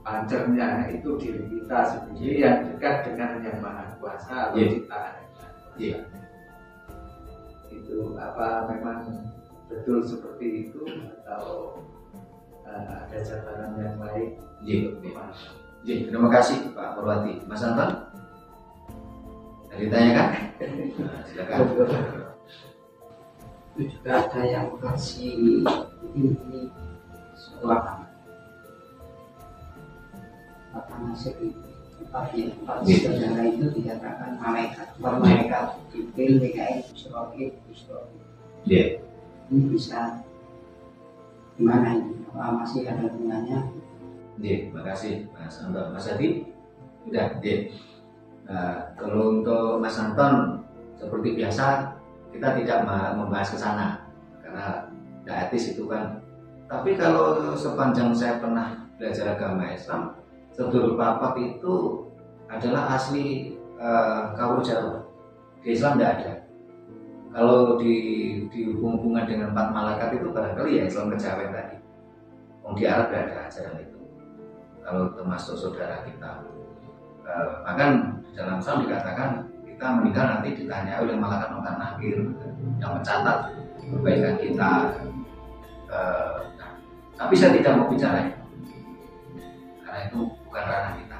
pancernya itu diri kita sendiri yang dekat dengan yang maha kuasa atau ciptaan yang maha kuasa. Itu apa memang betul seperti itu atau ada catatan yang lain? Terima kasih Pak Purwadi. Mas Anton, ada ditanyakan? Silakan. Itu juga ada yang versi ini suara kata nasib itu empat saudara itu dikatakan malaikat, malaikat Jibril, Mikail, Israfil. Iya. Ini bisa gimana ini? Apa masih ada hubungannya? Terima kasih Mas Anton. Mas Adi, udah. Kalau untuk Mas Anton seperti biasa kita tidak membahas ke sana karena tidak etis itu kan. Tapi kalau sepanjang saya pernah belajar agama Islam, sedulur papat itu adalah asli Kawur Jawa. Di Islam tidak ada. Kalau dihubung-hubungkan dengan empat malaikat itu barangkali ya Islam kejawen tadi. Di Arab tidak ada ajaran itu. Kalau termasuk saudara kita, bahkan dalam Islam dikatakan kita meninggal nanti ditanya oleh malaikat mungkar nakir yang mencatat kebaikan kita. Tapi saya tidak mau bicara itu, karena itu bukan ranah kita.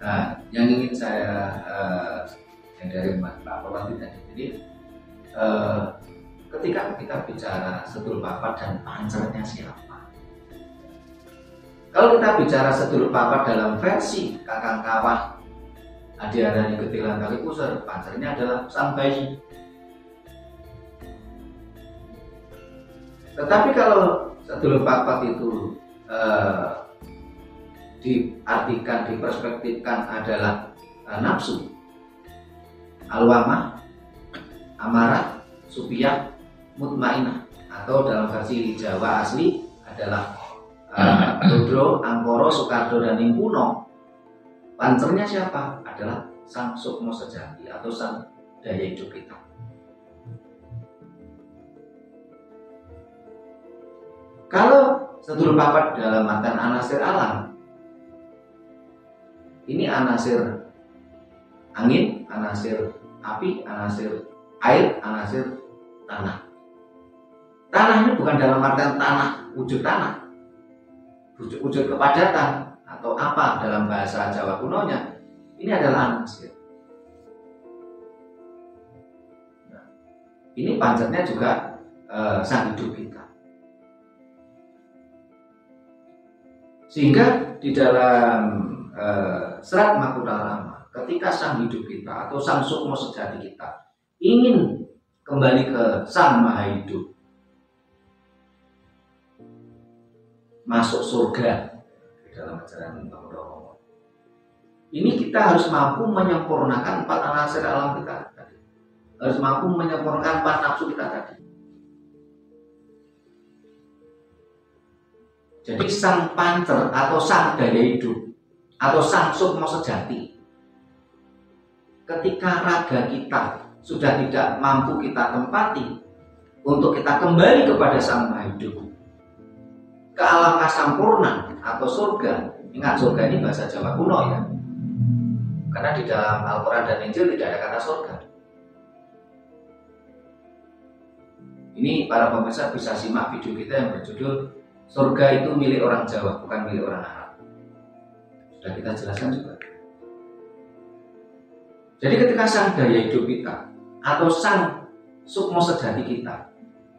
Nah, yang ingin saya yang dari Pak Purwadi tadi, jadi ketika kita bicara sedulur papat dan pancernya siapa? Kalau kita bicara sedulur papat dalam versi Kakang Kawah Adiarani Ketilan Kalikusar, pancernya adalah sang bayi. Tetapi kalau sedulur papat itu diartikan, diperspektifkan adalah nafsu, alwamah, amarah, supiyah, mutmainah, atau dalam versi Jawa asli adalah Rudro, Angkoro, Soekardo, dan Nimpuno. Pancernya siapa? Adalah sang sukmo sejati atau sang daya hidup kita. Kalau sedulur papat dalam artian anasir alam, ini anasir angin, anasir api, anasir air, anasir tanah. Tanah ini bukan dalam artian tanah, wujud tanah, wujud kepadatan atau apa dalam bahasa Jawa kunonya. Ini adalah anasir. Nah, ini pancernya juga sang hidup kita. Sehingga di dalam serat Makutarama, ketika sang hidup kita atau sang sukmo sejati kita ingin kembali ke sang maha hidup, masuk surga di dalam ajaran Makutarama, ini kita harus mampu menyempurnakan 4 anasir alam kita tadi, harus mampu menyempurnakan 4 nafsu kita tadi. Jadi sang pancer atau sang daya hidup atau sang sukmo sejati, ketika raga kita sudah tidak mampu kita tempati untuk kita kembali kepada sang maha hidup, ke alam kasampurna atau surga. Ingat, surga ini bahasa Jawa kuno ya, karena di dalam Al-Quran dan Injil tidak ada kata surga. Ini para pemirsa bisa simak video kita yang berjudul Surga itu milik orang Jawa, bukan milik orang Arab. Sudah kita jelaskan juga. Jadi ketika sang daya hidup kita atau sang sukmo sejati kita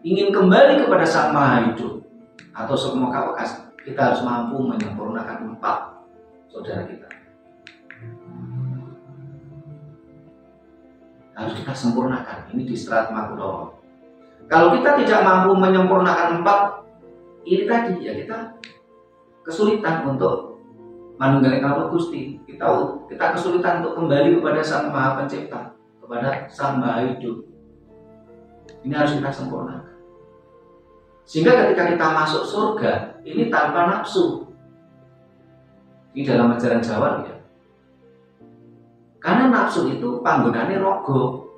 ingin kembali kepada sang maha hidup atau sukmo kawekas, kita harus mampu menyempurnakan 4 saudara kita. Harus kita sempurnakan. Ini di serat Makutarama. Kalau kita tidak mampu menyempurnakan 4 ini tadi, ya kita kesulitan untuk manunggaling kalpa Gusti. Kita kesulitan untuk kembali kepada sang maha pencipta, kepada sang maha hidup. Ini harus kita sempurnakan. Sehingga ketika kita masuk surga, ini tanpa nafsu. Ini dalam ajaran Jawa ya. Karena nafsu itu panggonane rogo.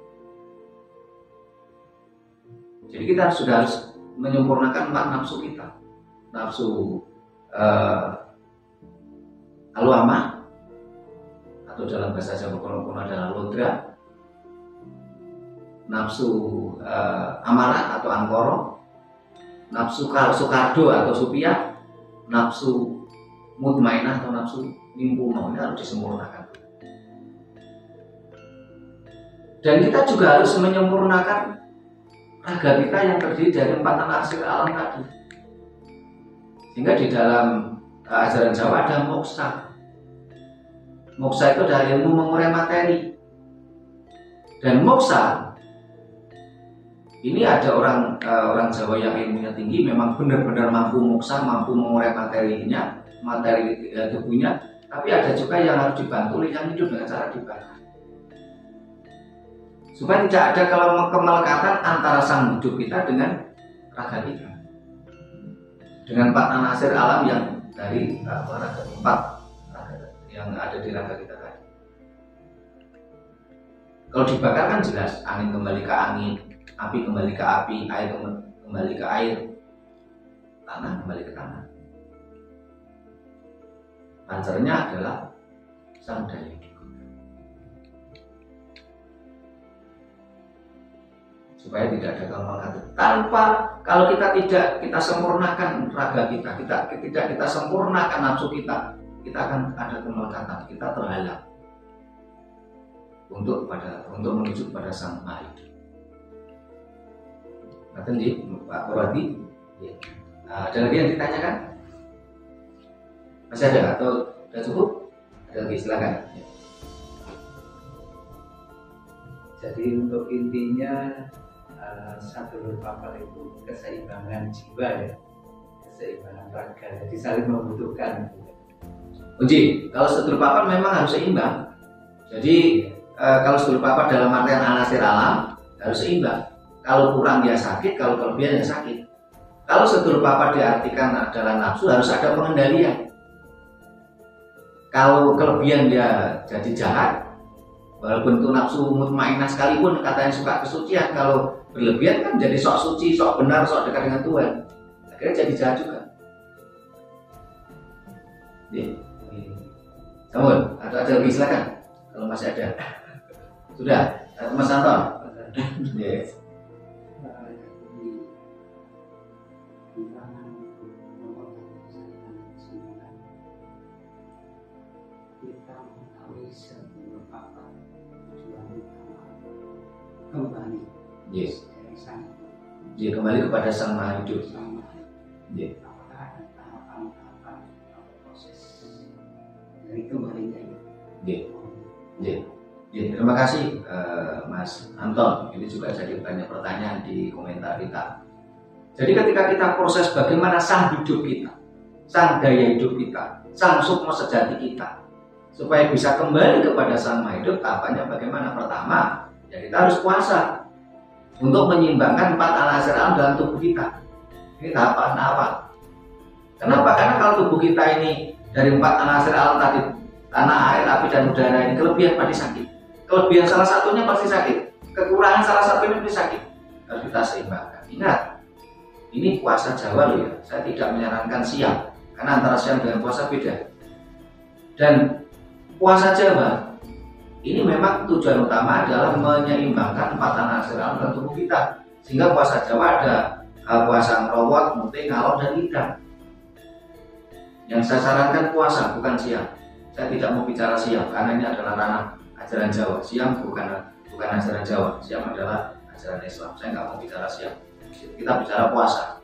Jadi kita sudah harus menyempurnakan 4 nafsu kita. Nafsu alwamah atau dalam bahasa Jawa kuno adalah lodra, nafsu amarah atau angkoro, nafsu soekardo atau supiyah, nafsu mutmainah atau nafsu nimpuno. Ini harus disempurnakan. Dan kita juga harus menyempurnakan raga kita yang terdiri dari 4 anasir alam tadi. Sehingga di dalam ajaran Jawa ada moksa. Moksa itu adalah ilmu mengurai materi. Dan moksa ini ada orang Jawa yang ilmunya tinggi, memang benar-benar mampu moksa, mampu mengurai materinya, materi tubuhnya. Tapi ada juga yang harus dibantu oleh yang hidup dengan cara dibakar. Supaya tidak ada kalau kemelekatan antara sang hidup kita dengan raga kita, dengan 4 anasir alam yang dari raga 4 yang ada di raga kita tadi. Kalau dibakar kan jelas, angin kembali ke angin, api kembali ke api, air kembali ke air, tanah kembali ke tanah. Pancernya adalah sang daya hidup. Supaya tidak ada kemelekatan. Tanpa, kalau kita sempurnakan raga kita tidak kita sempurnakan nafsu kita akan ada kemelekatan, kita terhalang untuk menuju kepada sang maha hidup. Nanti nih Pak Purwadi, ya. Ada lagi yang ditanyakan? Masih ada atau sudah cukup? Ada lagi, silakan. Ya. Jadi untuk intinya sadulur papat itu keseimbangan jiwa ya, keseimbangan raga, jadi saling membutuhkan. Uji, kalau sedulur papat memang harus seimbang. Jadi kalau sedulur papat dalam artian anasir alam harus seimbang. Kalau kurang dia sakit, kalau kelebihan dia sakit. Kalau sedulur papat diartikan adalah nafsu, harus ada pengendalian. Kalau kelebihan dia jadi jahat, walaupun itu nafsu mutmainah sekalipun katanya suka kesucian, kalau berlebihan kan jadi sok suci, sok benar, sok dekat dengan Tuhan, akhirnya jadi jahat juga. Namun, ada lebih silakan kalau masih ada. Sudah, Mas Anton. Yes. Kita mengetahui sebelum apa tujuan utama kembali Yes. dari sang Dia kembali kepada Sang Maha Hidup. Sang Maha Hidup. Yes. Apakah ada tahapan-tahapan atau proses dari kembalinya itu? Yes. Yes. Yes. Terima kasih Mas Anton. Ini juga jadi banyak pertanyaan di komentar kita. Jadi ketika kita proses bagaimana sang hidup kita, sang daya hidup kita, sang sukma sejati kita, supaya bisa kembali kepada Sang Maha Hidup, tahapannya bagaimana? Pertama, ya kita harus puasa untuk menyeimbangkan 4 anasir alam dalam tubuh kita. Ini tahapan awal. Kenapa? Karena kalau tubuh kita ini dari 4 anasir alam tadi, tanah, air, api, dan udara ini kelebihan pasti sakit. Kelebihan salah satunya pasti sakit. Kekurangan salah satunya pasti sakit. Harus kita seimbangkan. Ingat, ini puasa Jawa loh ya. Saya tidak menyarankan siang, karena antara siang dengan puasa beda. Dan puasa Jawa ini memang tujuan utama adalah menyeimbangkan 4 anasir alam dalam tubuh kita. Sehingga puasa Jawa ada puasa ngerowot, muting, ngalor, dan idam. Yang saya sarankan puasa, bukan siang. Saya tidak mau bicara siang karena ini adalah ranah ajaran Jawa. Siang bukan ajaran Jawa. Siang adalah ajaran Islam. Saya nggak mau bicara siang. Kita bicara puasa.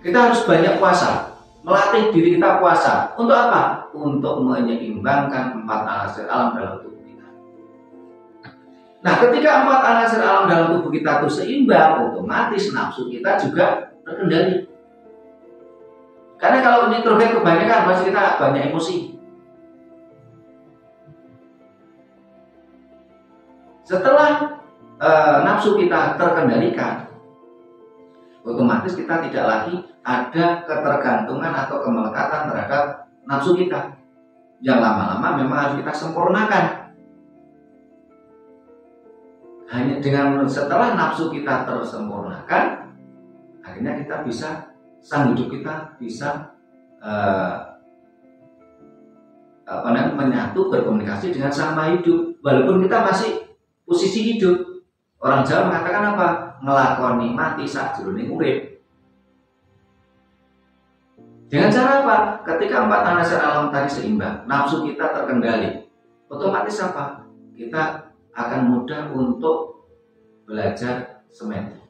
Kita harus banyak puasa. Melatih diri kita puasa. Untuk apa? Untuk menyeimbangkan 4 anasir alam dalam tubuh kita. Nah, ketika 4 anasir alam dalam tubuh kita itu seimbang, otomatis nafsu kita juga terkendali. Karena kalau nitrogen kebanyakan, pasti kita banyak emosi. Setelah nafsu kita terkendalikan, otomatis kita tidak lagi ada ketergantungan atau kemelekatan terhadap nafsu kita. Yang lama-lama memang harus kita sempurnakan. Hanya dengan setelah nafsu kita tersempurnakan, akhirnya kita bisa, sang hidup kita bisa menyatu, berkomunikasi dengan Sang Maha Hidup. Walaupun kita masih posisi hidup. Orang Jawa mengatakan apa? Ngelakoni mati sakjroning urip. Dengan cara apa? Ketika 4 anasir alam tadi seimbang, nafsu kita terkendali, otomatis apa? Kita akan mudah untuk belajar semedi.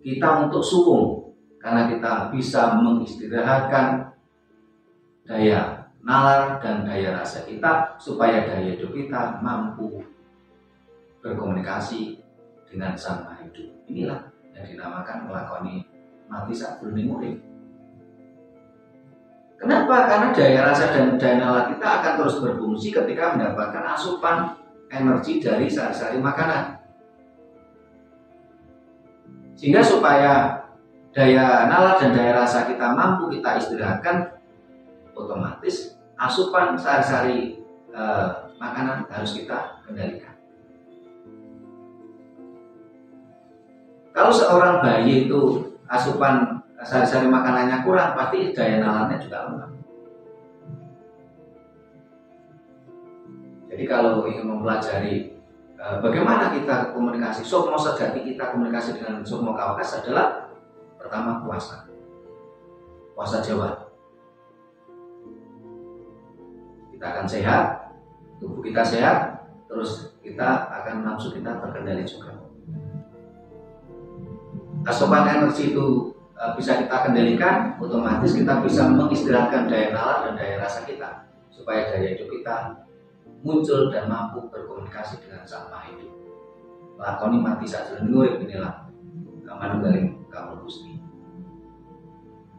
Kita untuk suwung, karena kita bisa mengistirahatkan daya nalar dan daya rasa kita, supaya daya hidup kita mampu berkomunikasi dengan Sang Maha Hidup. Inilah yang dinamakan melakoni mati sakjroning urip. Kenapa? Karena daya rasa dan daya nalar kita akan terus berfungsi ketika mendapatkan asupan energi dari sari-sari makanan. Sehingga supaya daya nalar dan daya rasa kita mampu kita istirahatkan, otomatis asupan sari-sari makanan harus kita kendalikan. Kalau seorang bayi itu asupan sari-sari makanannya kurang, pasti daya nalarnya juga lemah. Jadi kalau ingin mempelajari bagaimana kita komunikasi, sukma sejati kita komunikasi dengan sukma kawakas adalah pertama puasa. Puasa Jawa. Kita akan sehat, tubuh kita sehat, terus kita akan nafsu kita terkendali juga. Asupan energi itu bisa kita kendalikan, otomatis kita bisa mengistirahatkan daya nalar dan daya rasa kita, supaya daya hidup kita muncul dan mampu berkomunikasi dengan Sang Maha Hidup. lakoni mati sajroning urip inilah manunggaling kawula Gusti.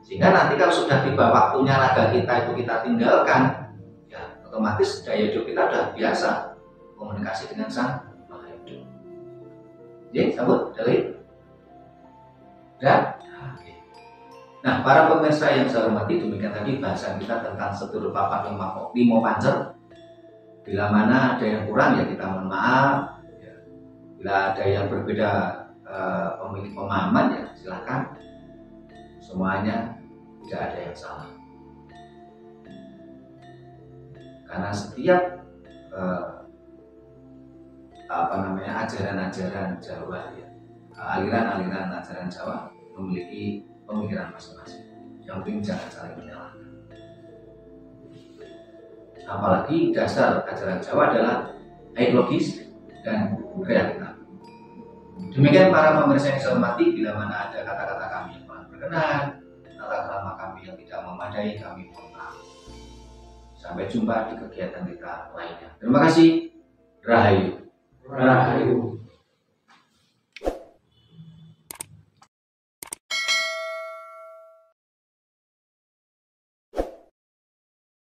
Sehingga nanti kalau sudah tiba waktunya raga kita itu kita tinggalkan, ya otomatis daya hidup kita sudah biasa komunikasi dengan Sang Maha Hidup. Jadi, sambut dari dan nah, para pemirsa yang saya hormati, demikian tadi bahasan kita tentang sedulur papat limo pancer. Bila mana ada yang kurang ya kita mohon maaf. Bila ada yang berbeda pemilik pemahaman ya silakan. Semuanya tidak ada yang salah. Karena setiap ajaran-ajaran Jawa ya, aliran-aliran ajaran Jawa memiliki pemikiran masing-masing. Yang penting jangan saling menyalahkan. Apalagi dasar ajaran Jawa adalah logis dan realita. Demikian para pemirsa yang saya hormati, bila mana ada kata-kata kami yang kurang berkenan, tata krama kami yang tidak memadai, kami mohon maaf. Sampai jumpa di kegiatan kita lainnya. Terima kasih. Rahayu. Rahayu.